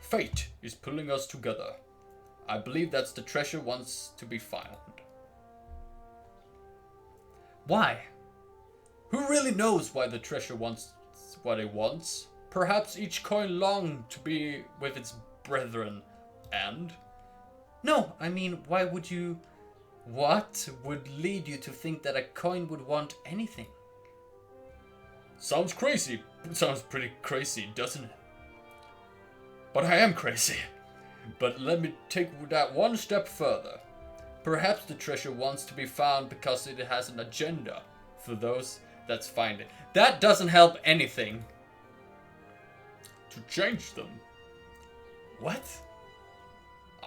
Fate is pulling us together. I believe that's the treasure wants to be found. Why? Who really knows why the treasure wants what it wants? Perhaps each coin longed to be with its brethren, and... No, I mean, why would you... What would lead you to think that a coin would want anything? Sounds crazy. Sounds pretty crazy, doesn't it? But I am crazy. But let me take that one step further. Perhaps the treasure wants to be found because it has an agenda for those that find it. That doesn't help anything. To change them. What?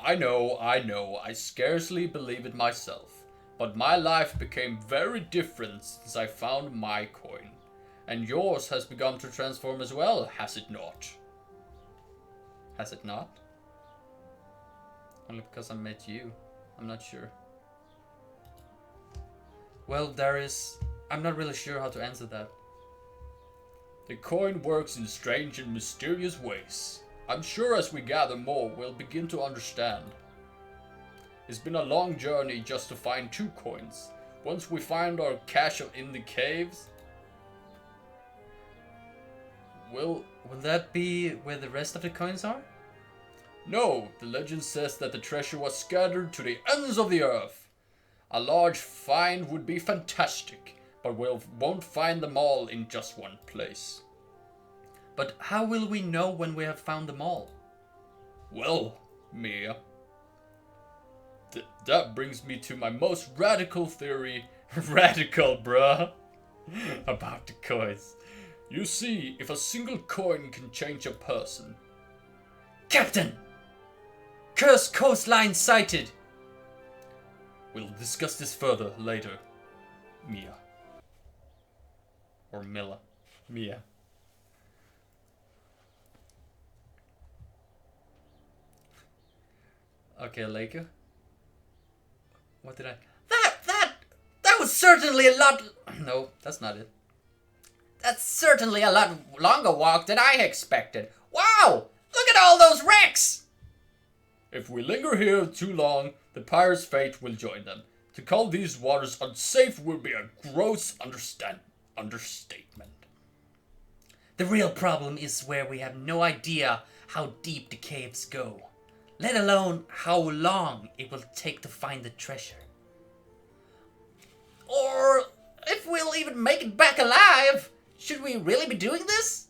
I know, I scarcely believe it myself. But my life became very different since I found my coin. And yours has begun to transform as well, has it not? Has it not? Only because I met you. I'm not sure. Well, Darius, I'm not really sure how to answer that. The coin works in strange and mysterious ways. I'm sure as we gather more, we'll begin to understand. It's been a long journey just to find 2 coins. Once we find our cache in the caves, Will that be where the rest of the coins are? no, the legend says that the treasure was scattered to the ends of the earth. A large find would be fantastic, but we won't find them all in just one place. But how will we know when we have found them all? Well, Mia, that brings me to my most radical theory, radical bruh, about the coins. You see, if a single coin can change a person. Captain! Cursed coastline sighted! We'll discuss this further later, Mia. Or Milla. Mia. Okay, Leica. What did I... That was certainly a lot... No, that's not it. That's certainly a lot longer walk than I expected. Wow! Look at all those wrecks! If we linger here too long, the pirates' fate will join them. To call these waters unsafe would be a gross understatement. The real problem is where we have no idea how deep the caves go, let alone how long it will take to find the treasure. Or if we'll even make it back alive. Should we really be doing this?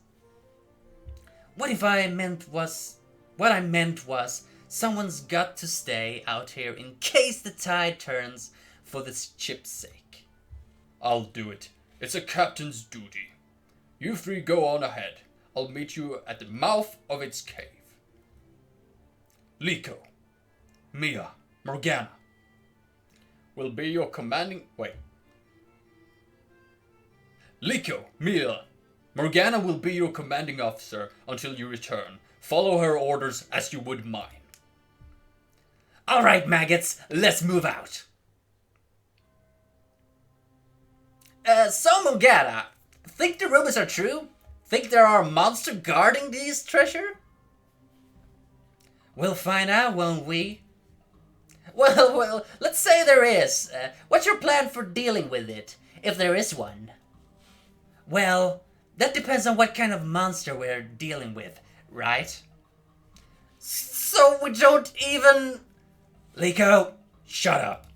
What I meant was someone's got to stay out here in case the tide turns for this ship's sake. I'll do it. It's a captain's duty. You 3 go on ahead. I'll meet you at the mouth of its cave. Liko, Mia, Morgana will be your commanding... Wait. Liko, Mia, Morgana will be your commanding officer until you return. Follow her orders as you would mine. Alright, maggots, let's move out. So Morgana, think the rumors are true? Think there are monsters guarding these treasure? We'll find out, won't we? Well, let's say there is. What's your plan for dealing with it, if there is one? Well, that depends on what kind of monster we're dealing with, right? So we don't even... Liko, shut up.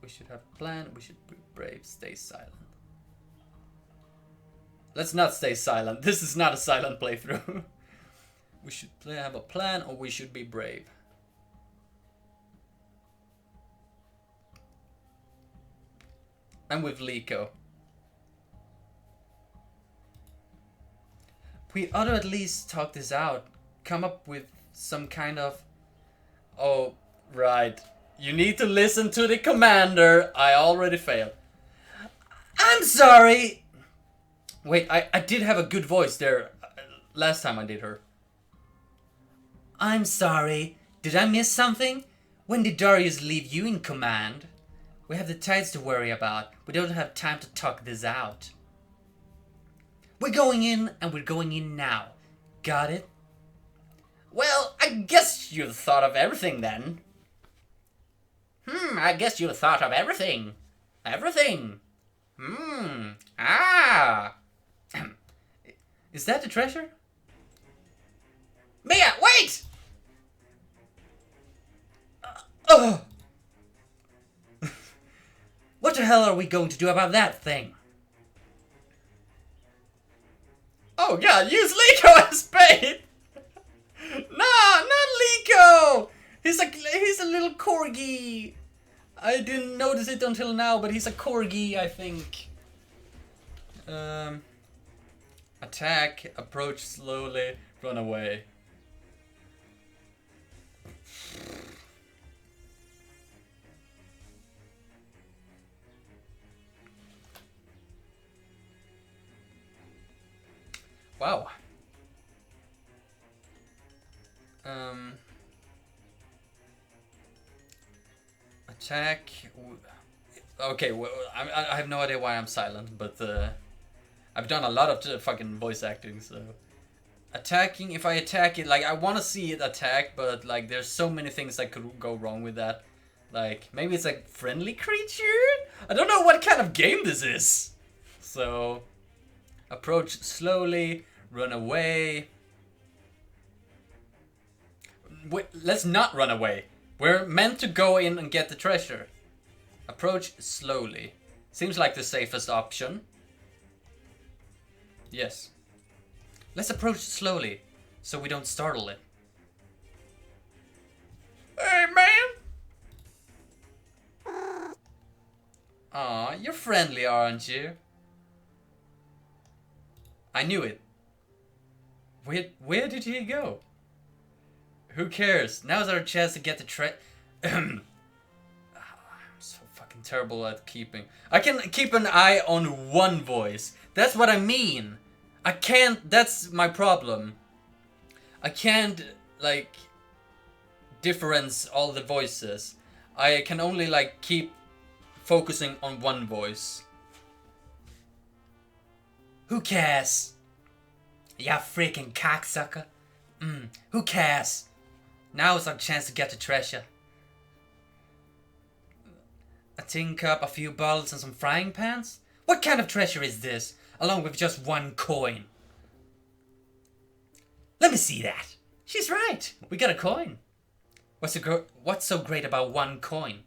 We should have a plan, we should be brave, stay silent. Let's not stay silent. This is not a silent playthrough. We should have a plan or we should be brave. I'm with Liko. We ought to at least talk this out. Come up with some kind of... Oh, right. You need to listen to the commander. I already failed. I'm sorry. Wait, I did have a good voice there. Last time I did her. I'm sorry. Did I miss something? When did Darius leave you in command? We have the tides to worry about. We don't have time to talk this out. We're going in, and we're going in now. Got it? Well, I guess you thought of everything then. I guess you thought of everything. Everything. Is that the treasure? Mia, wait! What the hell are we going to do about that thing? Oh god, use Liko as bait! No, not Liko! He's a little corgi. I didn't notice it until now, but he's a corgi, I think. Attack, approach slowly, run away. Wow. Attack. Okay, well, I have no idea why I'm silent, but I've done a lot of fucking voice acting, so. Attacking, if I attack it, like, I want to see it attack, but, like, there's so many things that could go wrong with that. Like, maybe it's a friendly creature? I don't know what kind of game this is. So, approach slowly, run away. Wait, let's not run away. We're meant to go in and get the treasure. Approach slowly. Seems like the safest option. Yes. Let's approach slowly, so we don't startle it. Hey, man! Aw, you're friendly, aren't you? I knew it. Where did he go? Who cares? Now's our chance to get the I'm so fucking terrible at keeping. I can keep an eye on one voice. That's what I mean. I can't, that's my problem. I can't, like, difference all the voices. I can only, like, keep focusing on one voice. Who cares? Ya freaking cocksucker. Who cares? Now is our chance to get the treasure. A tin cup, a few bottles, and some frying pans? What kind of treasure is this? Along with just one coin. Let me see that. She's right. We got a coin. What's so great about one coin?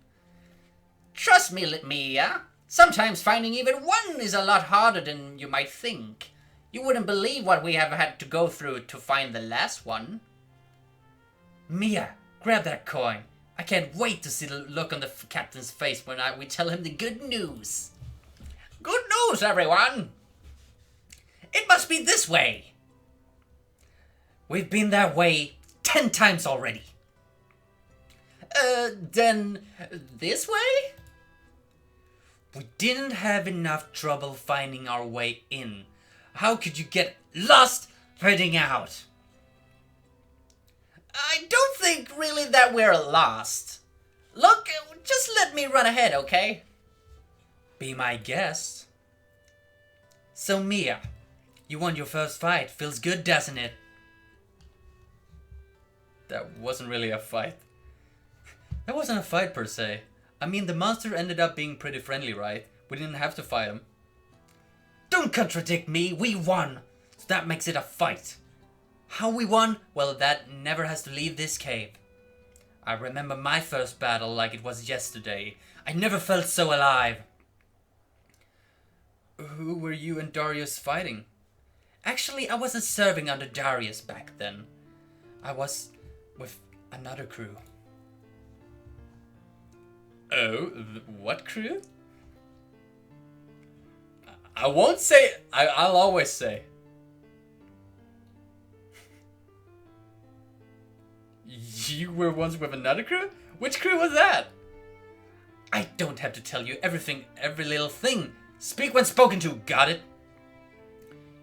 Trust me, Mia. Sometimes finding even one is a lot harder than you might think. You wouldn't believe what we have had to go through to find the last one. Mia, grab that coin. I can't wait to see the look on the captain's face when we tell him the good news. Good news, everyone! It must be this way. We've been that way 10 times already. Then this way? We didn't have enough trouble finding our way in. How could you get lost heading out? I don't think really that we're lost. Look, just let me run ahead, okay? Be my guest. So Mia, you won your first fight. Feels good, doesn't it? That wasn't really a fight. That wasn't a fight per se. I mean, the monster ended up being pretty friendly, right? We didn't have to fight him. Don't contradict me, we won! So that makes it a fight. How we won? Well, that never has to leave this cave. I remember my first battle like it was yesterday. I never felt so alive. Who were you and Darius fighting? Actually, I wasn't serving under Darius back then. I was with another crew. Oh, what crew? I won't say. I'll always say. You were once with another crew? Which crew was that? I don't have to tell you everything, every little thing. Speak when spoken to, got it?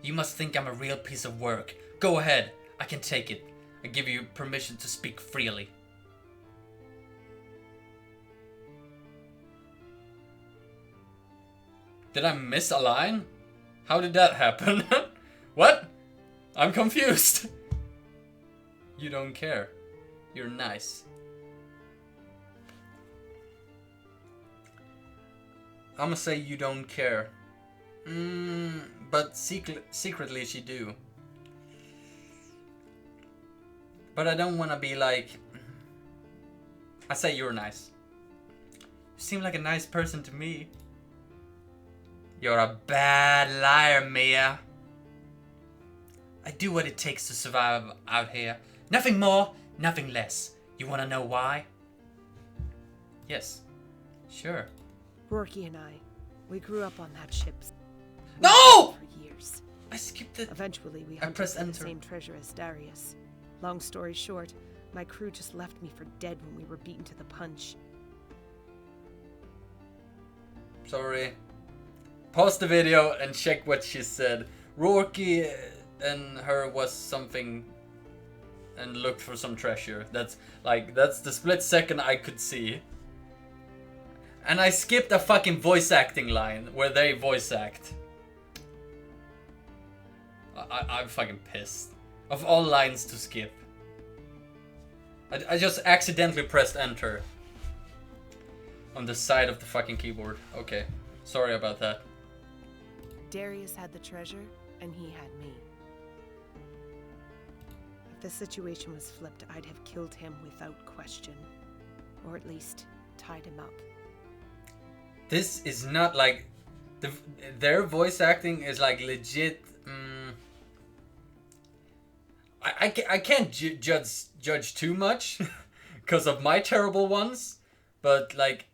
You must think I'm a real piece of work. Go ahead, I can take it. I give you permission to speak freely. Did I miss a line? How did that happen? What? I'm confused. You don't care. You're nice. I'm gonna say you don't care. But secretly she do. But I don't wanna be like... I say you're nice. You seem like a nice person to me. You're a bad liar, Mia. I do what it takes to survive out here. Nothing more, nothing less. You wanna know why? Yes. Sure. Rourke and we grew up on that ship. No! For years. I skipped it. Eventually, we I hunted pressed for the enter. same treasure as Darius. Long story short, my crew just left me for dead when we were beaten to the punch. Sorry. Pause the video and check what she said. Rourke and her was something and looked for some treasure. That's the split second I could see. And I skipped a fucking voice acting line where they voice act. I'm fucking pissed. Of all lines to skip. I just accidentally pressed enter. On the side of the fucking keyboard. Okay. Sorry about that. Darius had the treasure, and he had me. If the situation was flipped, I'd have killed him without question. Or at least tied him up. This is not like... their voice acting is like legit... I can't judge too much because of my terrible ones, but like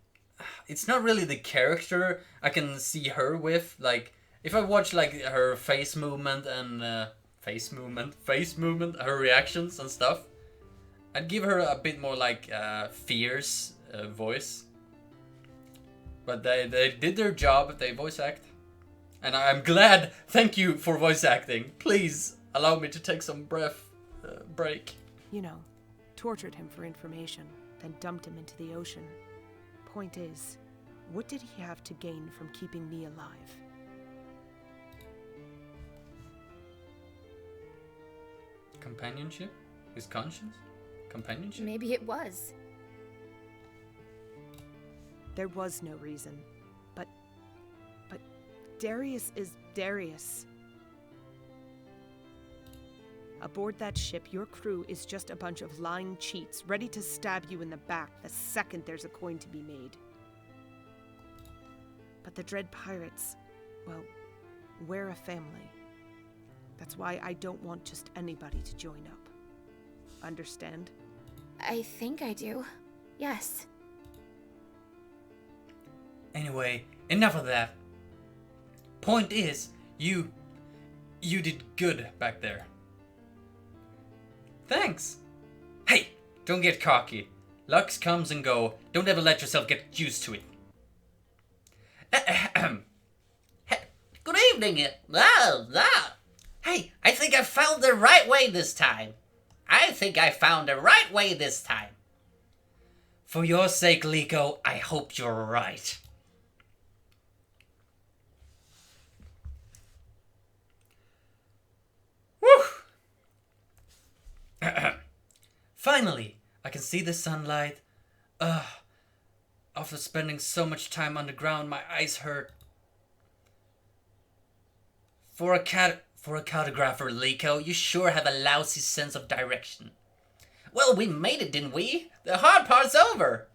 it's not really the character I can see her with. Like if I watch like her face movement and her reactions and stuff, I'd give her a bit more like fierce voice. But they did their job. They voice act, and I'm glad. Thank you for voice acting. Please. Allow me to take some break. You know, tortured him for information, then dumped him into the ocean. Point is, what did he have to gain from keeping me alive? Companionship? His conscience? Companionship? Maybe it was. There was no reason, but Darius is Darius. Aboard that ship, your crew is just a bunch of lying cheats, ready to stab you in the back the second there's a coin to be made. But the Dread Pirates, well, we're a family. That's why I don't want just anybody to join up. Understand? I think I do. Yes. Anyway, enough of that. Point is, you did good back there. Thanks. Hey, don't get cocky. Luck comes and go. Don't ever let yourself get used to it. Good evening. Hey, I think I found the right way this time. For your sake, Liko, I hope you're right. Woo! Finally, I can see the sunlight. After spending so much time underground, my eyes hurt. For a cartographer, Liko, you sure have a lousy sense of direction. Well, we made it, didn't we? The hard part's over.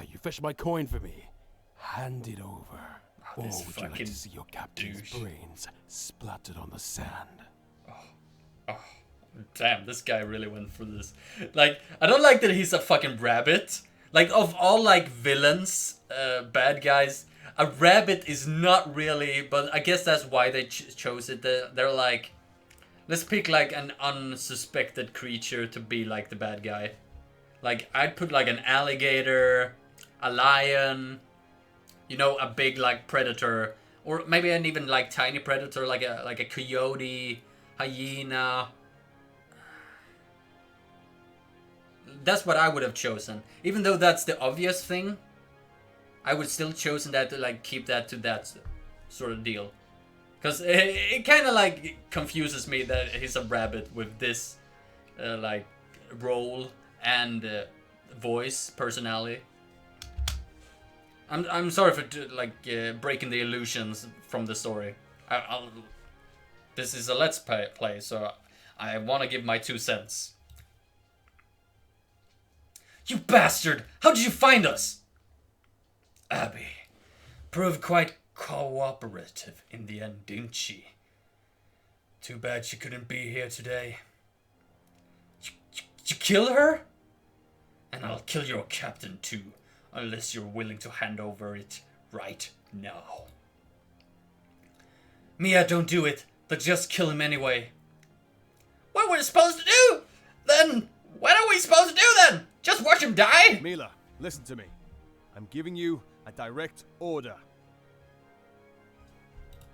You fetched my coin for me. Hand it over. Or this would you like fucking to see your captain's douche. brains splattered on the sand? Damn, this guy really went for this. Like, I don't like that he's a fucking rabbit. Like, of all, like, villains, bad guys, a rabbit is not really, but I guess that's why they chose it. They're like, let's pick, like, an unsuspected creature to be, like, the bad guy. Like, I'd put, like, an alligator, a lion, you know, a big, like, predator. Or maybe an even, like, tiny predator, like a coyote, hyena. That's what I would have chosen. Even though that's the obvious thing, I would still chosen that to like keep that to that sort of deal. Because it kind of like confuses me that he's a rabbit with this like role and voice, personality. I'm sorry for like breaking the illusions from the story. This is a let's play, so I want to give my 2 cents. You bastard! How did you find us? Abby proved quite cooperative in the end, didn't she? Too bad she couldn't be here today. You kill her? And I'll kill your captain too, unless you're willing to hand over it right now. Mia, don't do it, but just kill him anyway. What we're supposed to do? Then, what are we supposed to do then? Just watch him die? Mila, listen to me. I'm giving you a direct order.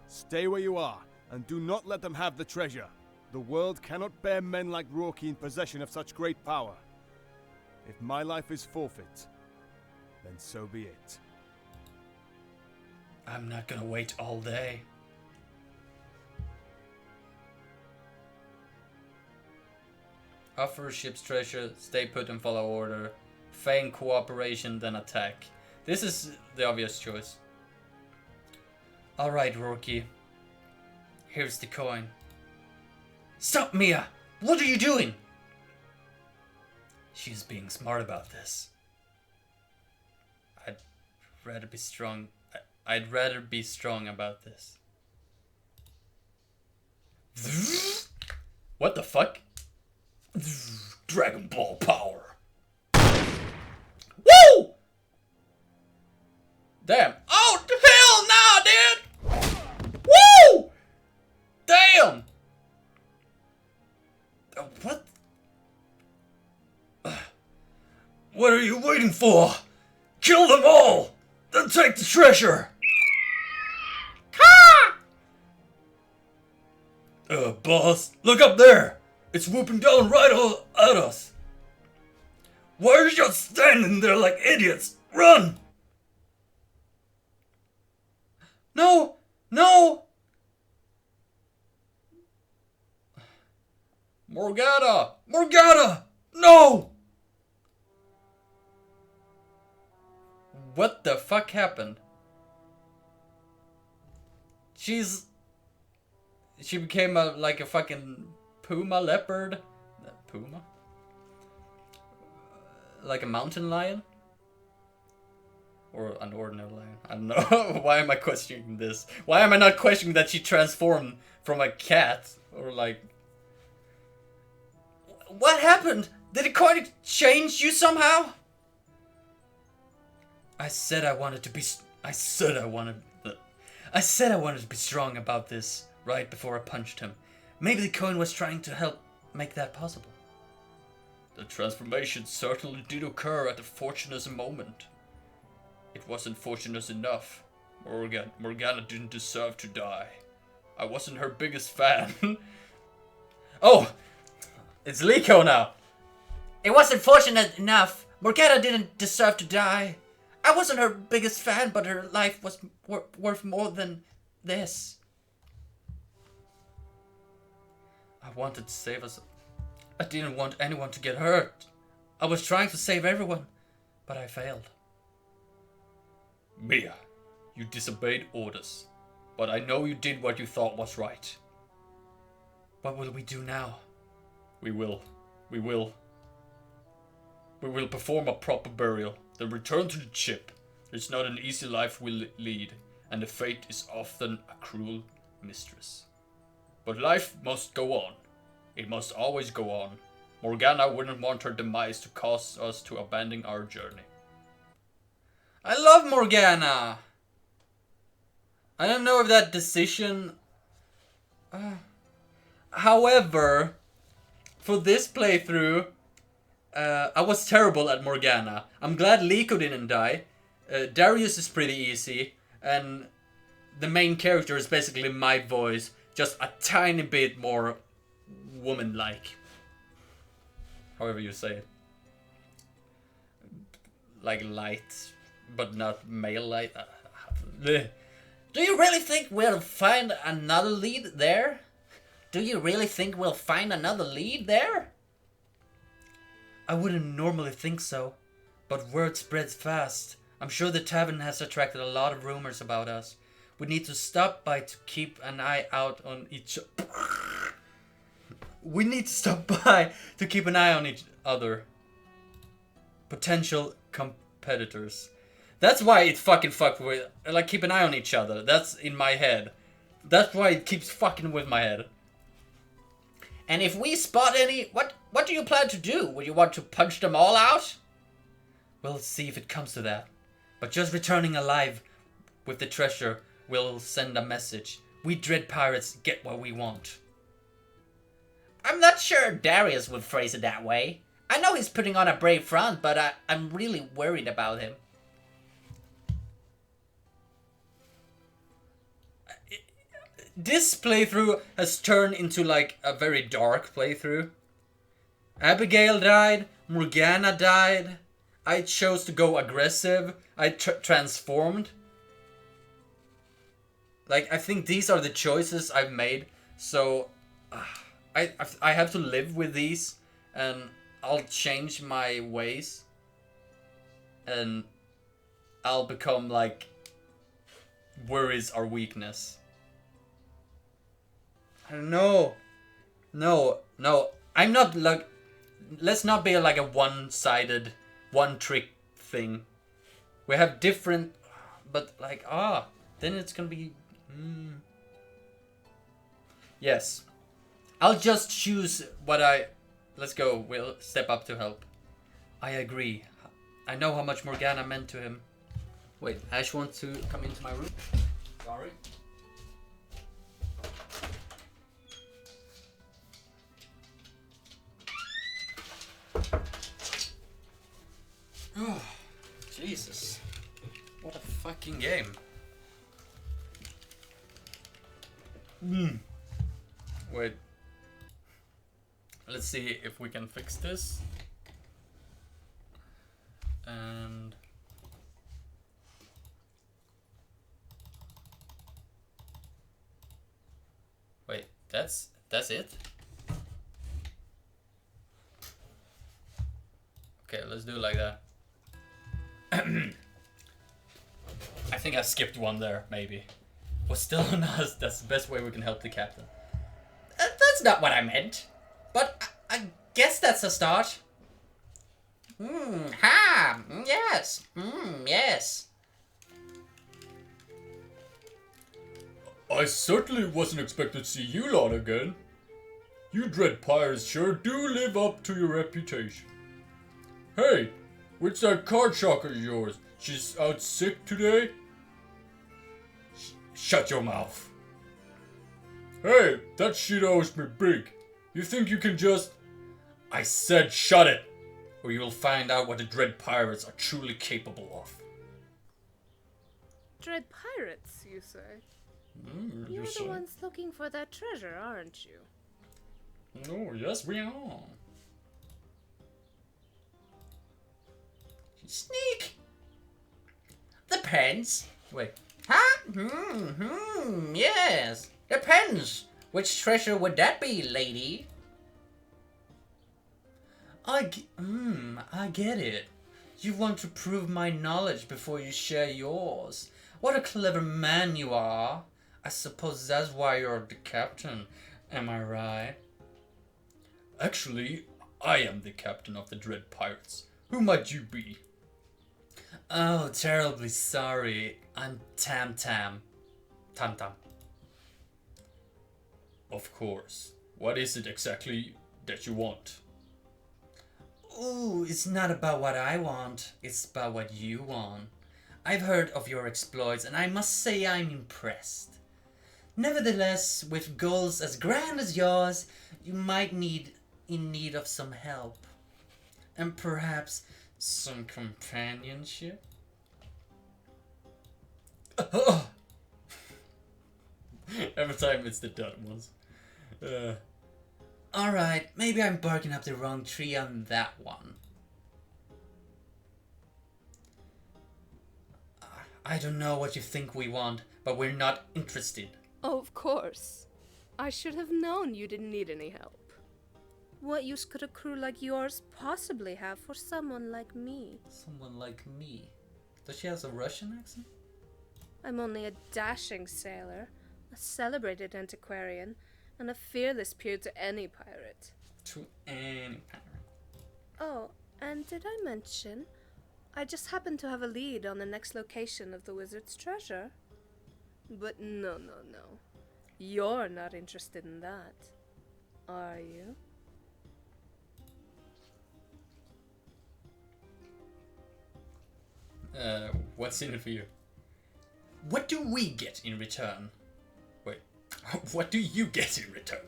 Stay where you are, and do not let them have the treasure. The world cannot bear men like Rourke in possession of such great power. If my life is forfeit, then so be it. I'm not gonna wait all day. Offer ship's treasure, stay put and follow order. Feign cooperation, then attack. This is the obvious choice. Alright, Rourke. Here's the coin. Stop, Mia! What are you doing? She's being smart about this. I'd rather be strong. I'd rather be strong about this. What the fuck? Dragon Ball power. Woo! Damn. Oh, hell no, dude! Woo! Damn! What? What are you waiting for? Kill them all! Then take the treasure! Boss, look up there! It's whooping down right at us! Why are you just standing there like idiots? Run! No! No! Morgana! Morgana! No! What the fuck happened? She became like a fucking puma leopard. Puma? Like a mountain lion? Or an ordinary lion? I don't know. Why am I questioning this? Why am I not questioning that she transformed from a cat? Or like... What happened? Did the coin change you somehow? I said I wanted to be strong about this right before I punched him. Maybe the coin was trying to help make that possible. The transformation certainly did occur at a fortunate moment. It wasn't fortunate enough. Morgana didn't deserve to die. I wasn't her biggest fan. Oh! It's Liko now. It wasn't fortunate enough. Morgana didn't deserve to die. I wasn't her biggest fan, but her life was worth more than this. I wanted to save us. I didn't want anyone to get hurt. I was trying to save everyone, but I failed. Mia, you disobeyed orders, but I know you did what you thought was right. What will we do now? We will perform a proper burial, then return to the ship. It's not an easy life we lead, and the fate is often a cruel mistress. But life must go on. It must always go on. Morgana wouldn't want her demise to cause us to abandon our journey. I love Morgana. I don't know if that decision... However, for this playthrough, I was terrible at Morgana. I'm glad Liko didn't die. Darius is pretty easy, and the main character is basically my voice, just a tiny bit more woman-like. However you say it. Like light, but not male light. Do you really think we'll find another lead there? Do you really think we'll find another lead there? I wouldn't normally think so, but word spreads fast. I'm sure the tavern has attracted a lot of rumors about us. We need to stop by to keep an eye out on each We need to stop by to keep an eye on each other. Potential competitors. That's why it fucking fucked with... Like, keep an eye on each other. That's in my head. That's why it keeps fucking with my head. And if we spot any... What do you plan to do? Would you want to punch them all out? We'll see if it comes to that. But just returning alive with the treasure will send a message. We dread pirates get what we want. I'm not sure Darius would phrase it that way. I know he's putting on a brave front, but I'm really worried about him. This playthrough has turned into like a very dark playthrough. Abigail died, Morgana died, I chose to go aggressive, I transformed. Like, I think these are the choices I've made, so I have to live with these, and I'll change my ways, and I'll become like, worries are weakness. I don't know. No, I'm not like, let's not be like a one-sided, one-trick thing. We have different, but like, then it's gonna be, Yes. I'll just choose what let's go, we'll step up to help. I agree. I know how much Morgana meant to him. Wait, Ash wants to come into my room? Sorry. Oh, Jesus. What a fucking game. Wait. Let's see if we can fix this. And... Wait, that's it? Okay, let's do it like that. I think I skipped one there, maybe. What's still on us, that's the best way we can help the captain. That's not what I meant. But I guess that's a start. Yes. Yes. I certainly wasn't expected to see you lot again. You dread pirates sure do live up to your reputation. Hey, what's that card shark of yours? She's out sick today? Shut your mouth. Hey, that shit owes me big. You think you can just... I said shut it, or you'll find out what the dread pirates are truly capable of. Dread pirates, you say? You You're say? the ones looking for that treasure, aren't you? Oh, yes we are. Sneak! Depends. Wait. Yes. Depends. Which treasure would that be, lady? I get it. You want to prove my knowledge before you share yours. What a clever man you are. I suppose that's why you're the captain. Am I right? Actually, I am the captain of the Dread Pirates. Who might you be? Oh, terribly sorry. I'm Tam Tam. Tam Tam. Of course. What is it exactly that you want? Ooh, it's not about what I want. It's about what you want. I've heard of your exploits, and I must say I'm impressed. Nevertheless, with goals as grand as yours, you might need in need of some help. And perhaps some companionship? Every time it's the dead ones. Alright, maybe I'm barking up the wrong tree on that one. I don't know what you think we want, but we're not interested. Of course. I should have known you didn't need any help. What use could a crew like yours possibly have for someone like me? Someone like me? Does she have a Russian accent? I'm only a dashing sailor, a celebrated antiquarian, and a fearless peer to any pirate. To any pirate. Oh, and did I mention? I just happen to have a lead on the next location of the wizard's treasure. But no. You're not interested in that, are you? What's in it for you? What do we get in return? Wait, what do you get in return?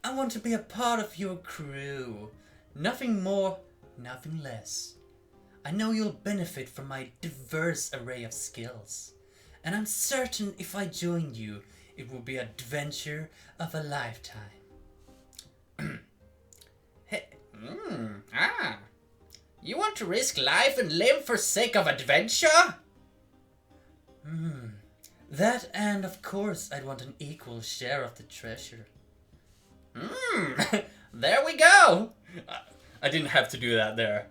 I want to be a part of your crew. Nothing more, nothing less. I know you'll benefit from my diverse array of skills. And I'm certain if I joined you, it will be an adventure of a lifetime. You want to risk life and limb for sake of adventure? That, and of course I'd want an equal share of the treasure. There we go! I didn't have to do that there.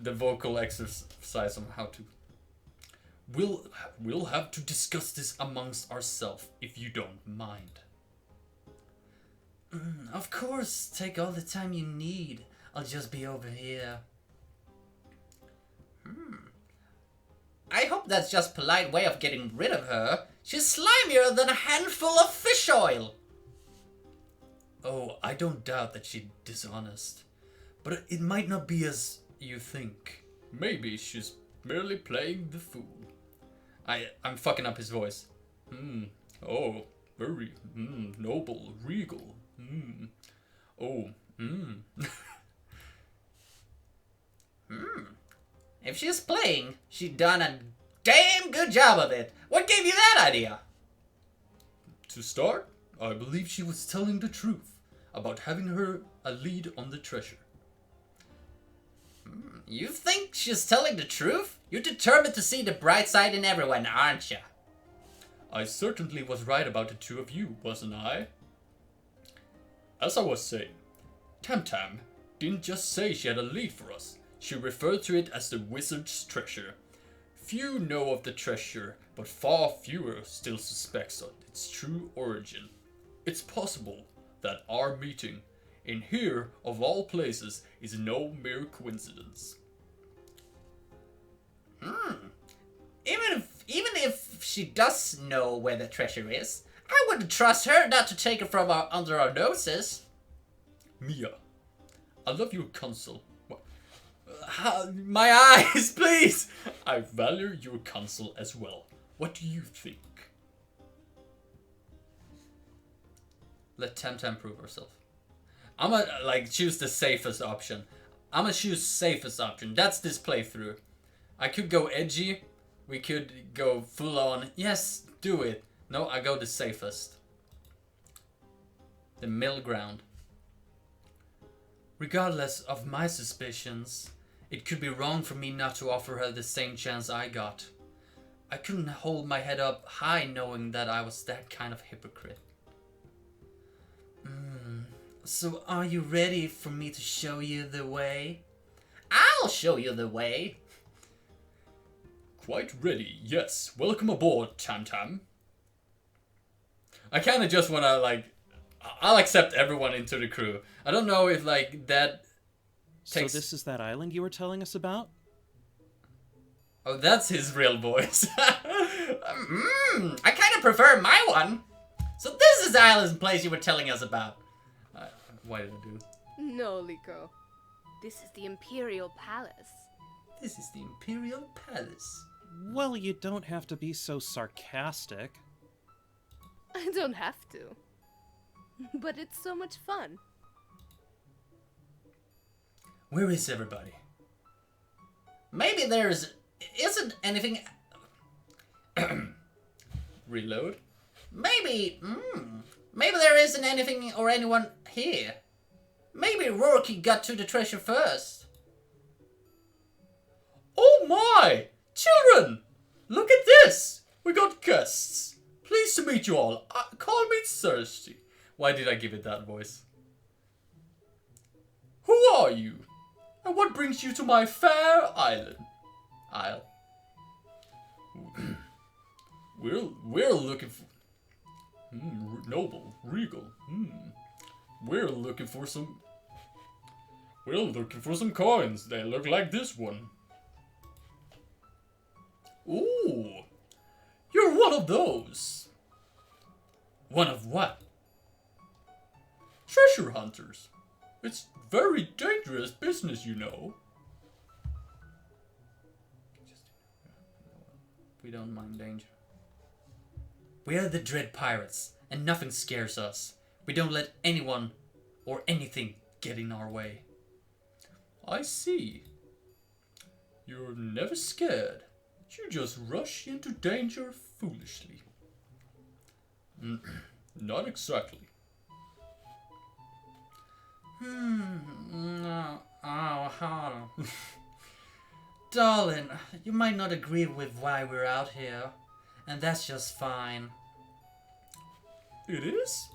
The vocal exercise on how to... We'll have to discuss this amongst ourselves, if you don't mind. Of course, take all the time you need. I'll just be over here. I hope that's just polite way of getting rid of her. She's slimier than a handful of fish oil. Oh, I don't doubt that she's dishonest. But it might not be as you think. Maybe she's merely playing the fool. I'm fucking up his voice. Oh, very noble, regal. Oh, If she's playing, she's done a damn good job of it. What gave you that idea? To start, I believe she was telling the truth about having her a lead on the treasure. You think she's telling the truth? You're determined to see the bright side in everyone, aren't you? I certainly was right about the two of you, wasn't I? As I was saying, Tam Tam didn't just say she had a lead for us. She referred to it as the wizard's treasure. Few know of the treasure, but far fewer still suspects of its true origin. It's possible that our meeting in here, of all places, is no mere coincidence. Even if she does know where the treasure is, I wouldn't trust her not to take it from under our noses. Mia, I love your counsel. My eyes, please! I value your counsel as well. What do you think? Let Tam Tam prove herself. I'ma choose the safest option. I'ma choose safest option. That's this playthrough. I could go edgy. We could go full on. Yes, do it. No, I go the safest. The middle ground. Regardless of my suspicions, it could be wrong for me not to offer her the same chance I got. I couldn't hold my head up high knowing that I was that kind of hypocrite. So are you ready for me to show you the way? I'll show you the way. Quite ready, yes. Welcome aboard, Tam Tam. I kind of just want to, I'll accept everyone into the crew. I don't know if, that takes... So this is that island you were telling us about? Oh, that's his real voice. I kind of prefer my one. So this is the island place you were telling us about. Why did I do it? No, Liko. This is the Imperial Palace. This is the Imperial Palace. Well, you don't have to be so sarcastic. I don't have to. But it's so much fun. Where is everybody? Maybe isn't anything... Reload. Maybe there isn't anything or anyone here. Maybe Rourke got to the treasure first. Oh my! Children! Look at this! We got guests. Pleased to meet you all. Call me Thirsty. Why did I give it that voice? Who are you? And what brings you to my fair island? Isle. We're looking for... noble, regal. We're looking for some coins. They look like this one. Ooh, you're one of those. One of what? Treasure hunters. It's very dangerous business, you know. We don't mind danger. We are the Dread Pirates, and nothing scares us. We don't let anyone or anything get in our way. I see. You're never scared. You just rush into danger foolishly. Not exactly. Oh, huh. Darling, you might not agree with why we're out here, and that's just fine. It is?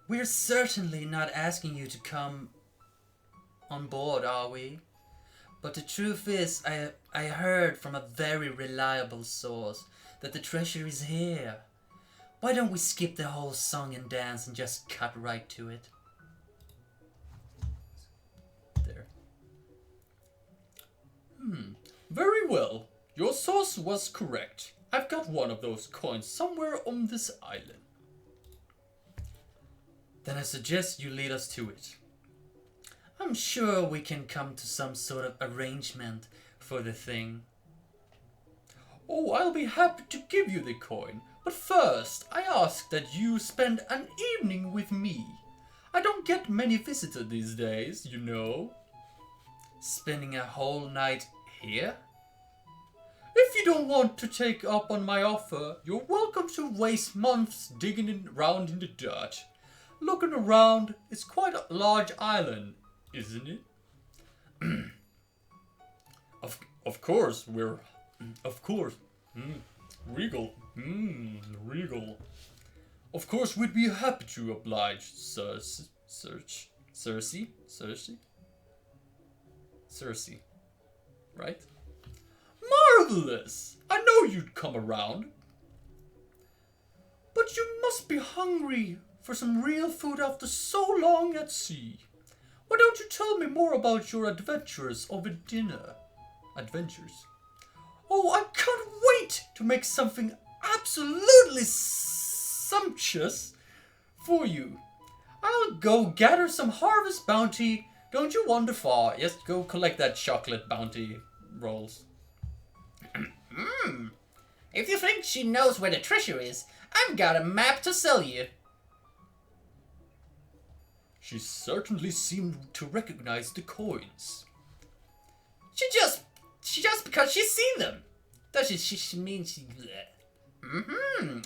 We're certainly not asking you to come on board, are we? But the truth is, I heard from a very reliable source that the treasure is here. Why don't we skip the whole song and dance and just cut right to it? There. Very well. Your source was correct. I've got one of those coins somewhere on this island. Then I suggest you lead us to it. I'm sure we can come to some sort of arrangement for the thing. Oh, I'll be happy to give you the coin. But first, I ask that you spend an evening with me. I don't get many visitors these days, you know. Spending a whole night here? If you don't want to take up on my offer, you're welcome to waste months digging around in the dirt. Looking around, it's quite a large island, isn't it? Of course, we're... Of course. Regal. Regal. Of course, we'd be happy to oblige, Cersei? Right? Marvelous! I know you'd come around. But you must be hungry for some real food after so long at sea. Why don't you tell me more about your adventures over dinner? Adventures? Oh, I can't wait to make something absolutely sumptuous for you. I'll go gather some harvest bounty. Don't you wander far. Just go collect that chocolate bounty rolls. If you think she knows where the treasure is, I've got a map to sell you. She certainly seemed to recognize the coins. She just because she's seen them. Does she mean she...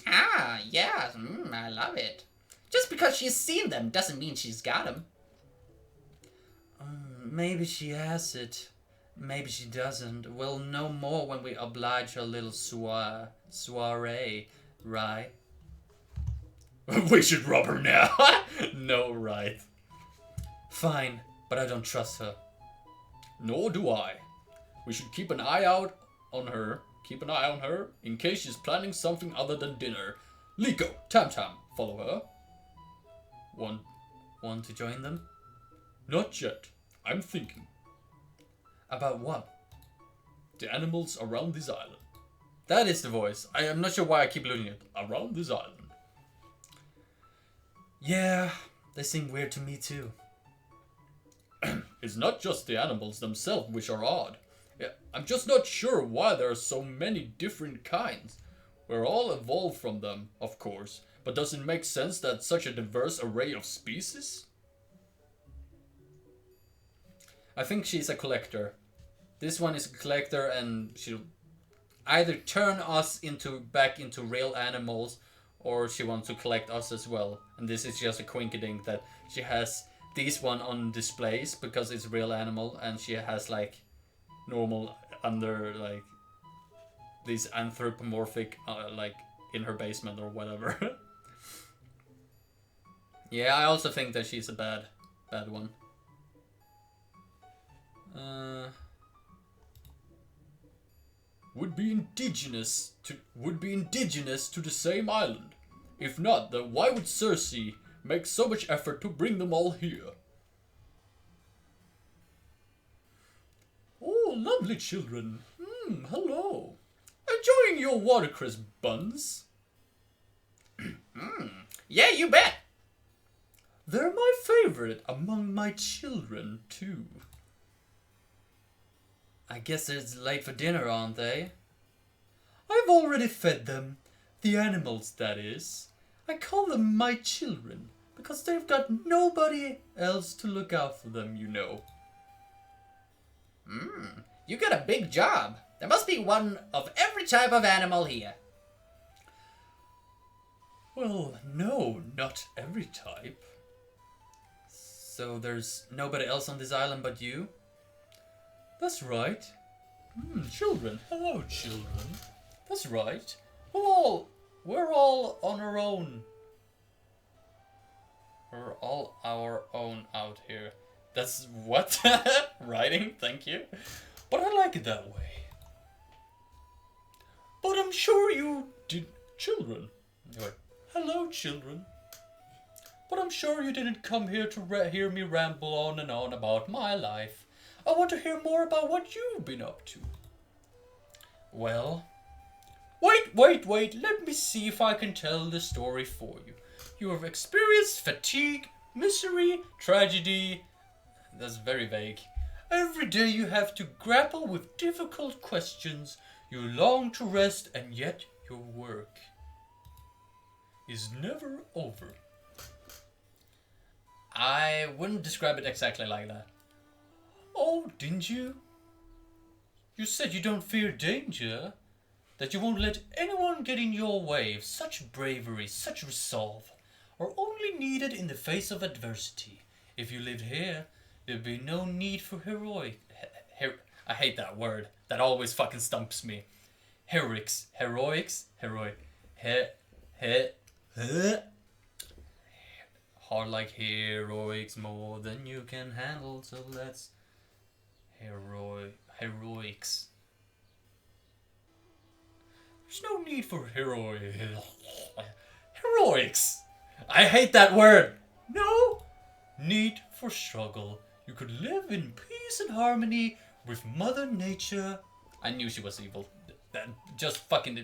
Ah, yes, I love it. Just because she's seen them doesn't mean she's got them. Maybe she has it. Maybe she doesn't. We'll know more when we oblige her little soiree, right? We should rob her now. No, right. Fine, but I don't trust her. Nor do I. We should keep an eye out on her. Keep an eye on her in case she's planning something other than dinner. Liko, Tam Tam, follow her. Want to join them? Not yet. I'm thinking. About what? The animals around this island. That is the voice. I am not sure why I keep losing it. Around this island. Yeah, they seem weird to me too. It's not just the animals themselves which are odd. Yeah, I'm just not sure why there are so many different kinds. We're all evolved from them, of course, but does it make sense that such a diverse array of species? I think she's a collector. This one is a collector and she'll either turn us back into real animals or she wants to collect us as well. And this is just a coinkydink that she has this one on displays because it's real animal and she has like normal under like these anthropomorphic like in her basement or whatever. Yeah, I also think that she's a bad one. Would be indigenous to the same island. If not, then why would Cersei make so much effort to bring them all here? Oh, lovely children. Hello. Enjoying your watercress buns? Yeah, you bet. They're my favorite among my children, too. I guess it's late for dinner, aren't they? I've already fed them. The animals, that is. I call them my children, because they've got nobody else to look out for them, you know. You got a big job. There must be one of every type of animal here. Well, no, not every type. So there's nobody else on this island but you? That's right. Children. Hello, children. That's right. We're all on our own. We're all our own out here. That's what? Writing, thank you. But I like it that way. But I'm sure you did, children. Anyway, hello, children. But I'm sure you didn't come here to hear me ramble on and on about my life. I want to hear more about what you've been up to. Well, wait, let me see if I can tell the story for you. You have experienced fatigue, misery, tragedy. That's very vague. Every day you have to grapple with difficult questions. You long to rest, and yet your work is never over. I wouldn't describe it exactly like that. Oh, didn't you? You said you don't fear danger, that you won't let anyone get in your way. Such bravery, such resolve are only needed in the face of adversity. If you lived here, there'd be no need for heroic... I hate that word. That always fucking stumps me. Heroics. Hard like heroics, more than you can handle, so let's... Heroics. There's no need for heroics. I hate that word. No need for struggle. You could live in peace and harmony with Mother Nature. I knew she was evil. That just fucking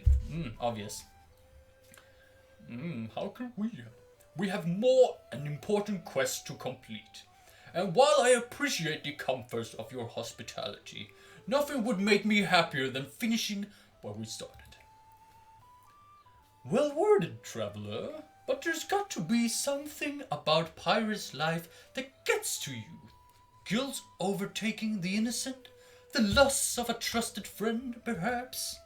obvious. How can we? We have more an important quest to complete. And while I appreciate the comforts of your hospitality, nothing would make me happier than finishing where we started. Well worded, traveler, but there's got to be something about pirate's life that gets to you. Guilt overtaking the innocent? The loss of a trusted friend, perhaps?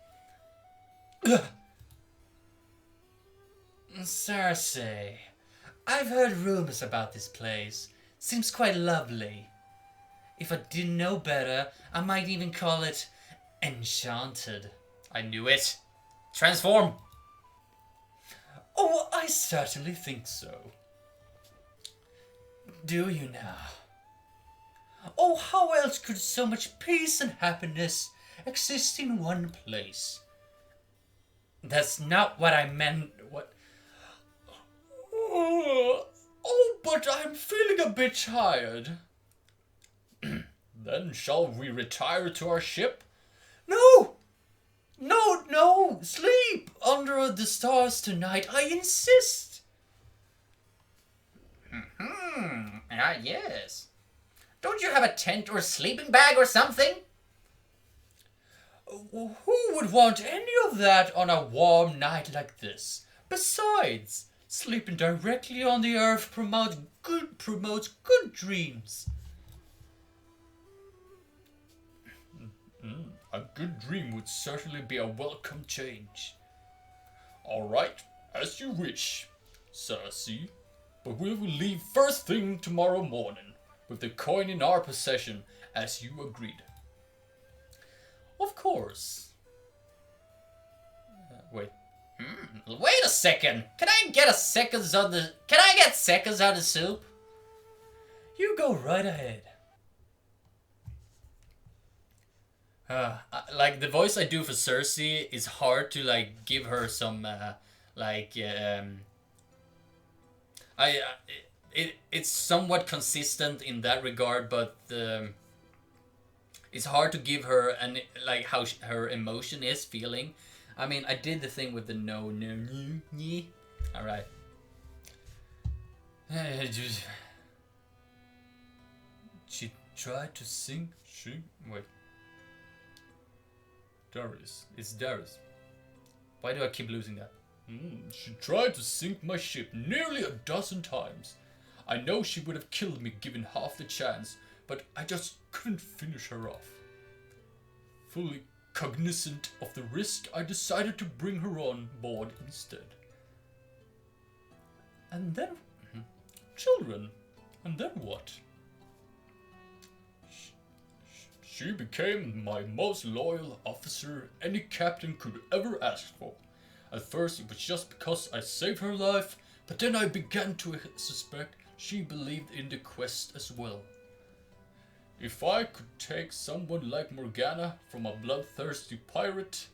Cersei, I've heard rumors about this place. Seems quite lovely. If I didn't know better, I might even call it enchanted. I knew it. Transform! Oh, I certainly think so. Do you now? Oh, how else could so much peace and happiness exist in one place? That's not what I meant. What? Oh, but I'm feeling a bit tired. Then shall we retire to our ship? No! No! Sleep under the stars tonight. I insist. Yes. Don't you have a tent or a sleeping bag or something? Who would want any of that on a warm night like this? Besides, sleeping directly on the earth promotes good dreams. A good dream would certainly be a welcome change. All right, as you wish, Cersei. But we will leave first thing tomorrow morning, with the coin in our possession, as you agreed. Of course. Wait. Wait a second. Can I get seconds on the soup? You go right ahead. Like the voice I do for Cersei is hard to like give her some it's somewhat consistent in that regard, but it's hard to give her an like how her emotion is feeling. I mean, I did the thing with the no. All right. She tried to sing. Wait. Darius. It's Darius. Why do I keep losing that? She tried to sink my ship nearly 12 times. I know she would have killed me given half the chance, but I just couldn't finish her off. Fully cognizant of the risk, I decided to bring her on board instead. And then, children, And then what? She became my most loyal officer any captain could ever ask for. At first it was just because I saved her life, but then I began to suspect she believed in the quest as well. If I could take someone like Morgana from a bloodthirsty pirate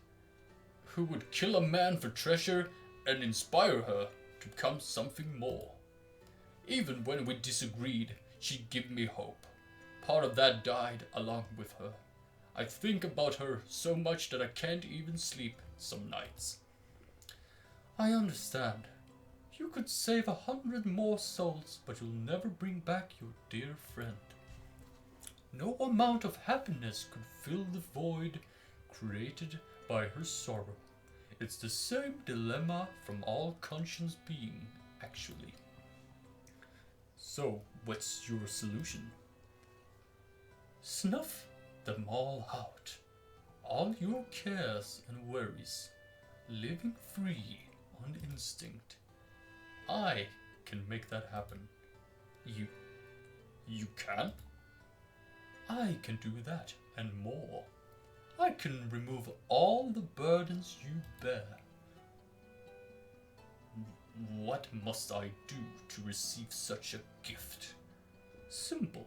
who would kill a man for treasure and inspire her to become something more. Even when we disagreed, she'd give me hope. Part of that died along with her. I think about her so much that I can't even sleep some nights. I understand. You could save 100 more souls, but you'll never bring back your dear friend. No amount of happiness could fill the void created by her sorrow. It's the same dilemma from all conscious being, actually. So, what's your solution? Snuff them all out. All your cares and worries. Living free on instinct. I can make that happen. You can? I can do that and more. I can remove all the burdens you bear. What must I do to receive such a gift? Simple.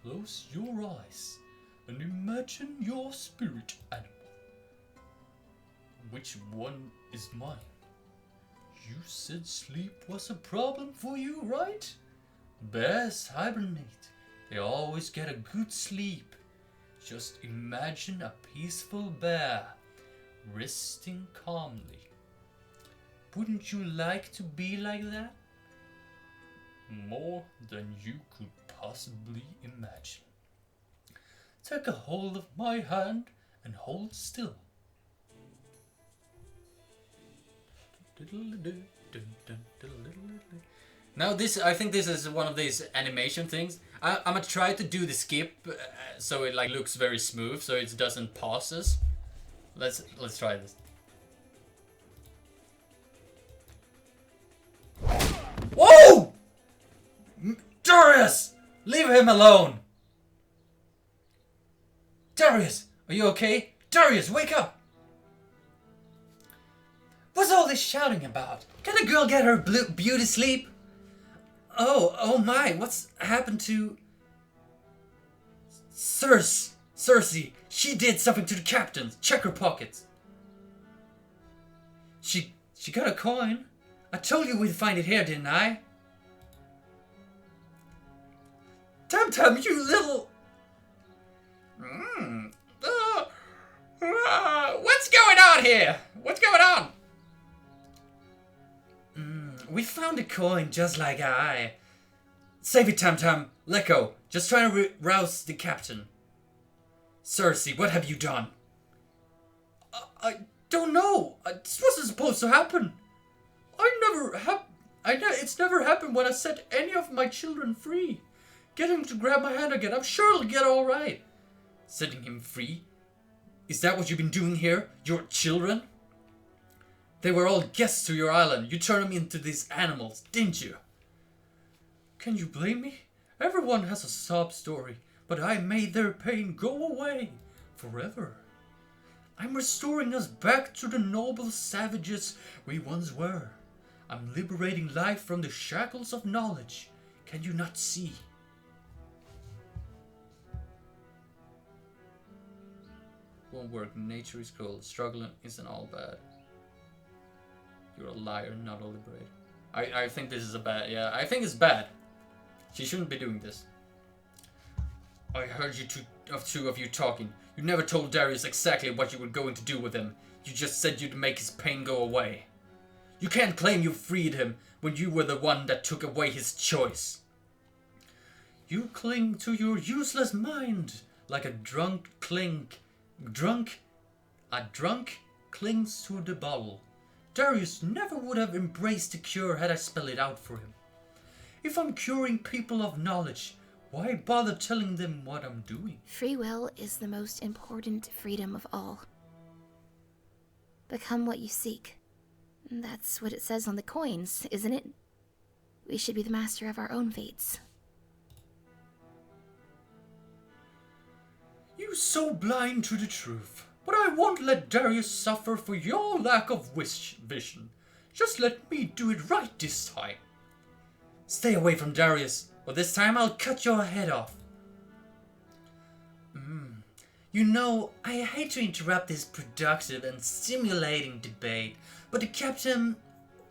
Close your eyes and imagine your spirit animal. Which one is mine? You said sleep was a problem for you, right? Bears hibernate. They always get a good sleep. Just imagine a peaceful bear, resting calmly. Wouldn't you like to be like that? More than you could possibly imagine. Take a hold of my hand and hold still. Now I think this is one of these animation things. I'm gonna try to do the skip so it like looks very smooth, so it doesn't pauses. Let's try this. Whoa! Darius! Leave him alone! Darius, are you okay? Darius, wake up! What's all this shouting about? Can a girl get her beauty sleep? Oh my, what's happened to... Cersei, she did something to the captain. Check her pockets. She got a coin. I told you we'd find it here, didn't I? Tam, you little... What's going on here? What's going on? We found a coin just like I. Save it, Tam. Let go. Just trying to rouse the captain. Cersei, what have you done? I don't know. This wasn't supposed to happen. It's never happened when I set any of my children free. Get him to grab my hand again. I'm sure he'll get all right. Setting him free? Is that what you've been doing here? Your children? They were all guests to your island. You turned them into these animals, didn't you? Can you blame me? Everyone has a sob story, but I made their pain go away forever. I'm restoring us back to the noble savages we once were. I'm liberating life from the shackles of knowledge. Can you not see? Won't work. Nature is cruel. Struggling isn't all bad. You're a liar, not a liberator. I think this is a bad... Yeah, I think it's bad. She shouldn't be doing this. I heard two of you talking. You never told Darius exactly what you were going to do with him. You just said you'd make his pain go away. You can't claim you freed him when you were the one that took away his choice. You cling to your useless mind like a drunk clings to the bottle. Darius never would have embraced the cure had I spelled it out for him. If I'm curing people of knowledge, why bother telling them what I'm doing? Free will is the most important freedom of all. Become what you seek. That's what it says on the coins, isn't it? We should be the master of our own fates. you so blind to the truth? But I won't let Darius suffer for your lack of vision. Just let me do it right this time. Stay away from Darius, or this time I'll cut your head off. You know, I hate to interrupt this productive and stimulating debate, but the captain,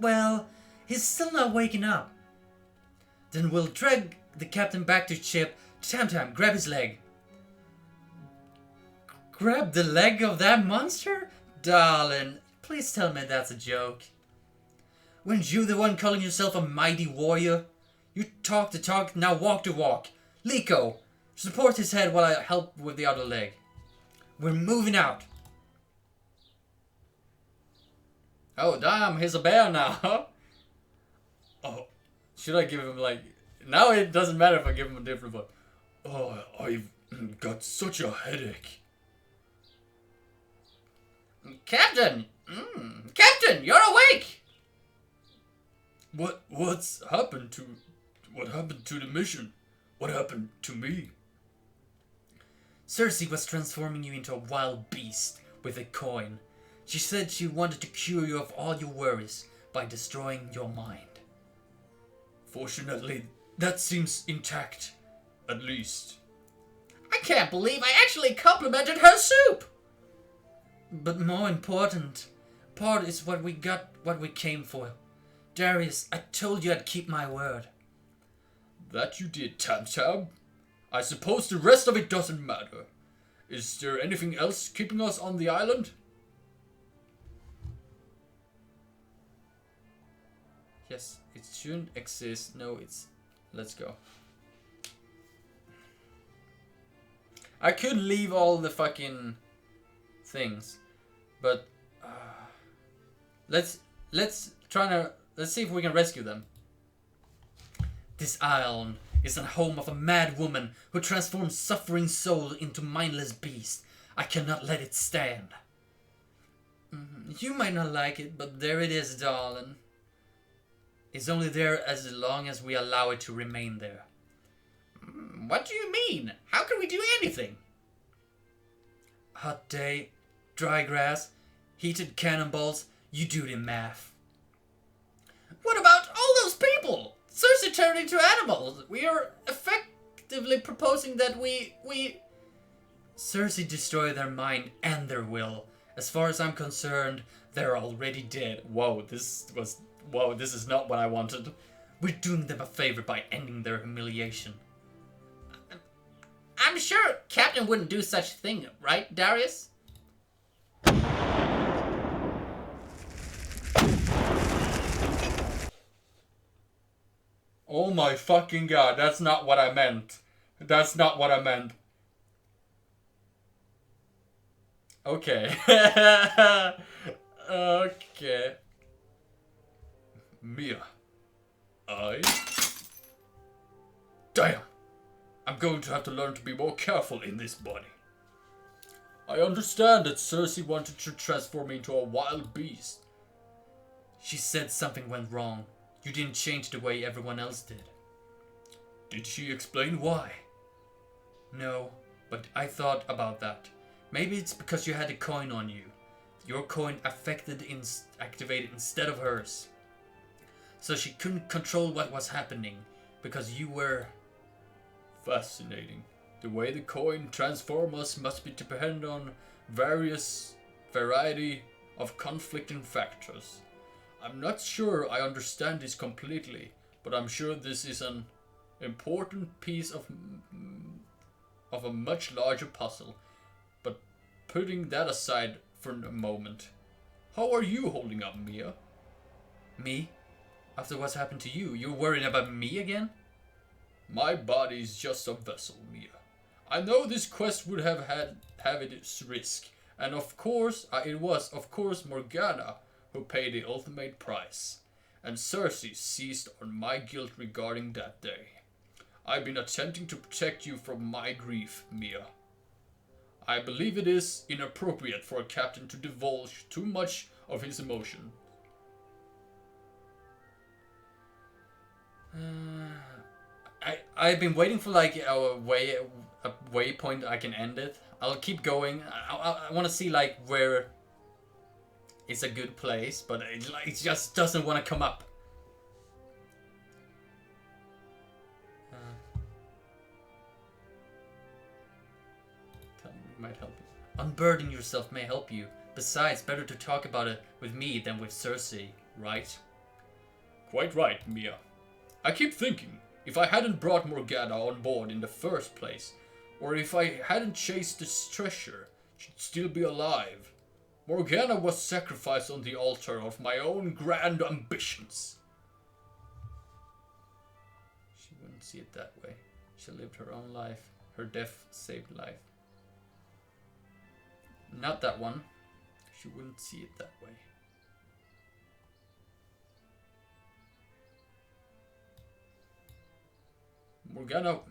well, he's still not waking up. Then we'll drag the captain back to ship. Tam, grab his leg. Grab the leg of that monster? Darling, please tell me that's a joke. Weren't you the one calling yourself a mighty warrior? You talk the talk, now walk the walk. Liko, support his head while I help with the other leg. We're moving out. Oh damn, he's a bear now. Oh, should I give him like... Now it doesn't matter if I give him a different one. Oh, I've got such a headache. Captain! Captain, you're awake! What happened to the mission? What happened to me? Cersei was transforming you into a wild beast with a coin. She said she wanted to cure you of all your worries by destroying your mind. Fortunately, that seems intact, at least. I can't believe I actually complimented her soup! But more important, part is what we got, what we came for. Darius, I told you I'd keep my word. That you did, Tam. I suppose the rest of it doesn't matter. Is there anything else keeping us on the island? Yes, it shouldn't exist. No, it's... Let's go. I could leave all the fucking things, but let's see if we can rescue them. This island is the home of a mad woman who transforms suffering soul into mindless beast. I cannot let it stand. You might not like it, but there it is, darling. It's only there as long as we allow it to remain there. What do you mean? How can we do anything? Hot day, dry grass, heated cannonballs, you do the math. What about all those people? Cersei turned into animals. We are effectively proposing that we... Cersei destroyed their mind and their will. As far as I'm concerned, they're already dead. Whoa, this is not what I wanted. We're doing them a favor by ending their humiliation. I'm sure Captain wouldn't do such a thing, right, Darius? Oh my fucking god, that's not what I meant. That's not what I meant. Okay. Okay. Mia. Damn! I'm going to have to learn to be more careful in this body. I understand that Cersei wanted to transform me into a wild beast. She said something went wrong. You didn't change the way everyone else did. Did she explain why? No, but I thought about that. Maybe it's because you had a coin on you. Your coin activated instead of hers. So she couldn't control what was happening because you were... Fascinating. The way the coin transforms us must be dependent on variety of conflicting factors. I'm not sure I understand this completely, but I'm sure this is an important piece of a much larger puzzle. But putting that aside for a moment, how are you holding up, Mia? Me? After what's happened to you, you're worried about me again? My body is just a vessel, Mia. I know this quest would have its risk, and of course, it was of course Morgana who paid the ultimate price, and Cersei seized on my guilt regarding that day. I've been attempting to protect you from my grief, Mia. I believe it is inappropriate for a captain to divulge too much of his emotion. I've been waiting for like a way a waypoint I can end it. I'll keep going. I want to see like where it's a good place, but it just doesn't want to come up. Tell me, might help you. Unburden yourself may help you. Besides, better to talk about it with me than with Cersei, right? Quite right, Mia. I keep thinking, if I hadn't brought Morgana on board in the first place, or if I hadn't chased this treasure, she'd still be alive. Morgana was sacrificed on the altar of my own grand ambitions. She wouldn't see it that way. She lived her own life. Her death saved life. Not that one. She wouldn't see it that way.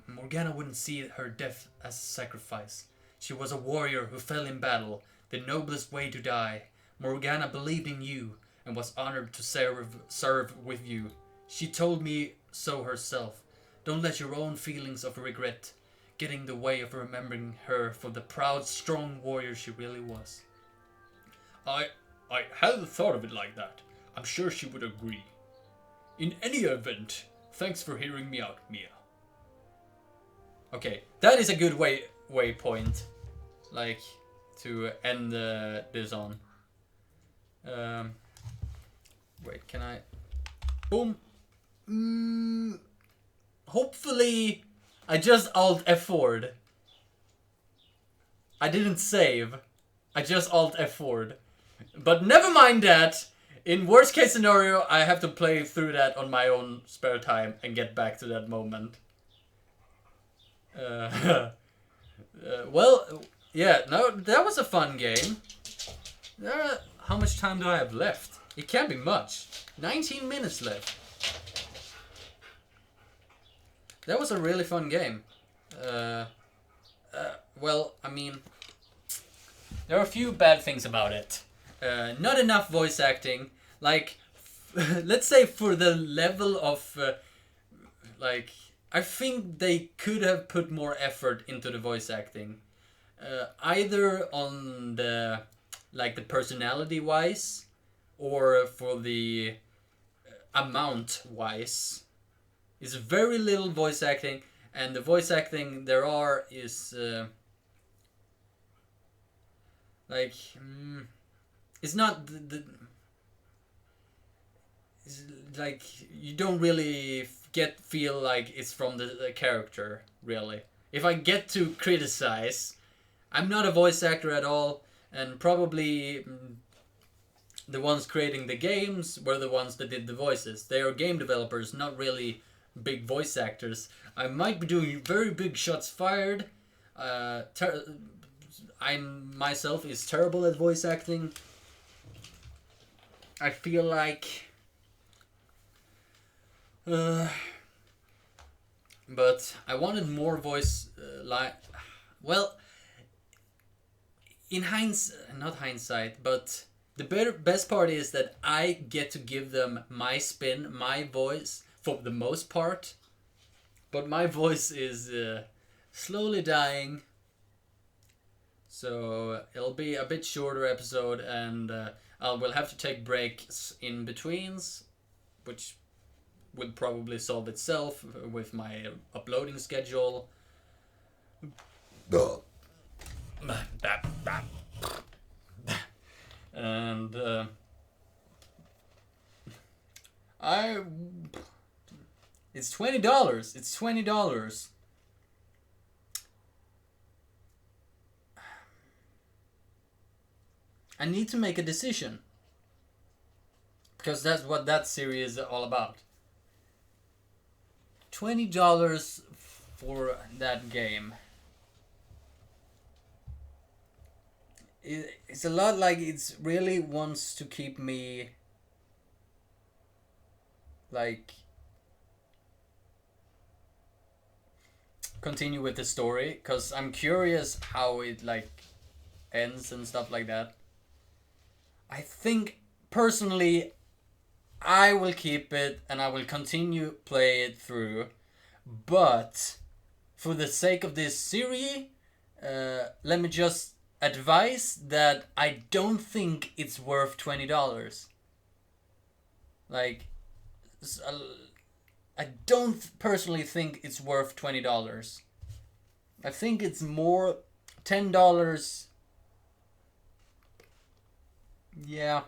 Morgana wouldn't see her death as a sacrifice. She was a warrior who fell in battle, the noblest way to die. Morgana believed in you and was honored to serve with you. She told me so herself. Don't let your own feelings of regret get in the way of remembering her for the proud, strong warrior she really was. I hadn't thought of it like that. I'm sure she would agree. In any event, thanks for hearing me out, Mia. Okay, that is a good waypoint, like, to end this on. Wait, can I? Boom. Hopefully, I just Alt F4'd. I didn't save. I just Alt F4'd. But never mind that. In worst case scenario, I have to play through that on my own spare time and get back to that moment. Well, yeah, no, that was a fun game. How much time do I have left? It can't be much. 19 minutes left. That was a really fun game. Well, I mean, there are a few bad things about it. Not enough voice acting. Like, let's say for the level of, like, I think they could have put more effort into the voice acting. Either on the, like, the personality wise, or for the amount wise. It's very little voice acting, and the voice acting there are is like it's not it's like you don't really feel like it's from the character really. If I get to criticize, I'm not a voice actor at all, and probably the ones creating the games were the ones that did the voices. They are game developers, not really big voice actors. I might be doing very big shots fired. I myself is terrible at voice acting. I feel like but I wanted more voice well, in not hindsight, but the best part is that I get to give them my spin, my voice for the most part, but my voice is slowly dying, so it'll be a bit shorter episode, and I will have to take breaks in betweens, which will probably solve itself with my uploading schedule. And it's $20. It's $20. I need to make a decision, because that's what that series is all about. $20 for that game. It's a lot, like it's really wants to keep me like continue with the story, because I'm curious how it like ends and stuff like that. I think personally I will keep it and I will continue play it through, but for the sake of this series, let me just advise that I don't think it's worth $20. Like, I don't personally think it's worth $20. I think it's more $10. Yeah.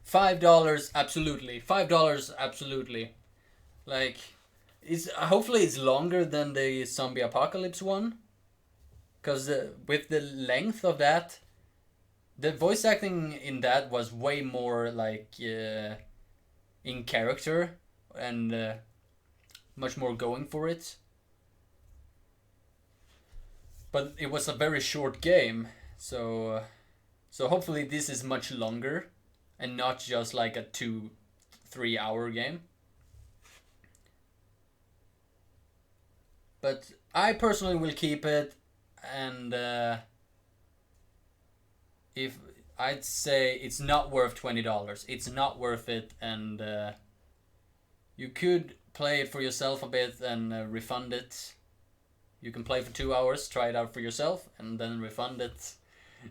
$5 absolutely. $5 absolutely. Like, hopefully it's longer than the Zombie Apocalypse one. Because with the length of that, the voice acting in that was way more like in character and much more going for it. But it was a very short game, so hopefully this is much longer and not just like a 2-3 hour game. But I personally will keep it, and if I'd say it's not worth $20. It's not worth it, and you could play it for yourself a bit and refund it. You can play for 2 hours, try it out for yourself, and then refund it.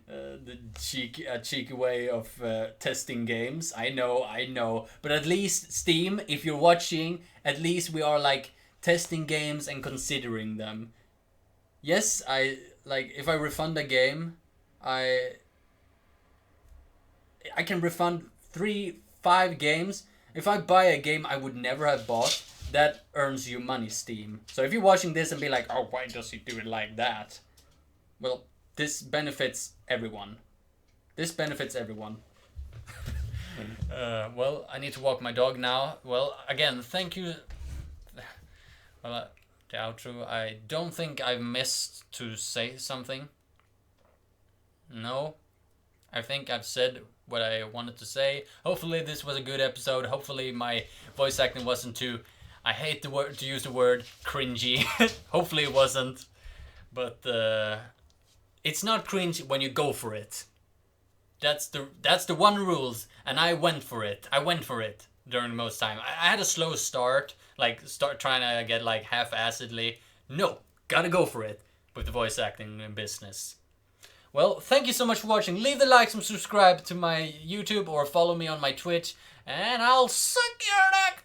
The cheeky way of testing games. I know. But at least Steam, if you're watching, at least we are like testing games and considering them. Yes, if I refund a game, I can refund 3-5 games. If I buy a game I would never have bought, that earns you money, Steam. So if you're watching this and be like, oh, why does he do it like that? Well, this benefits everyone. Well, I need to walk my dog now. Well, again, thank you. Well, the outro. I don't think I've missed to say something. No. I think I've said what I wanted to say. Hopefully this was a good episode. Hopefully my voice acting wasn't too... I hate to use the word cringy. Hopefully it wasn't. But it's not cringe when you go for it. That's the one rules, and I went for it. During most time. I had a slow start, start trying to get half-assedly. No, gotta go for it with the voice acting business. Well, thank you so much for watching. Leave the likes and subscribe to my YouTube or follow me on my Twitch, and I'll suck your dick.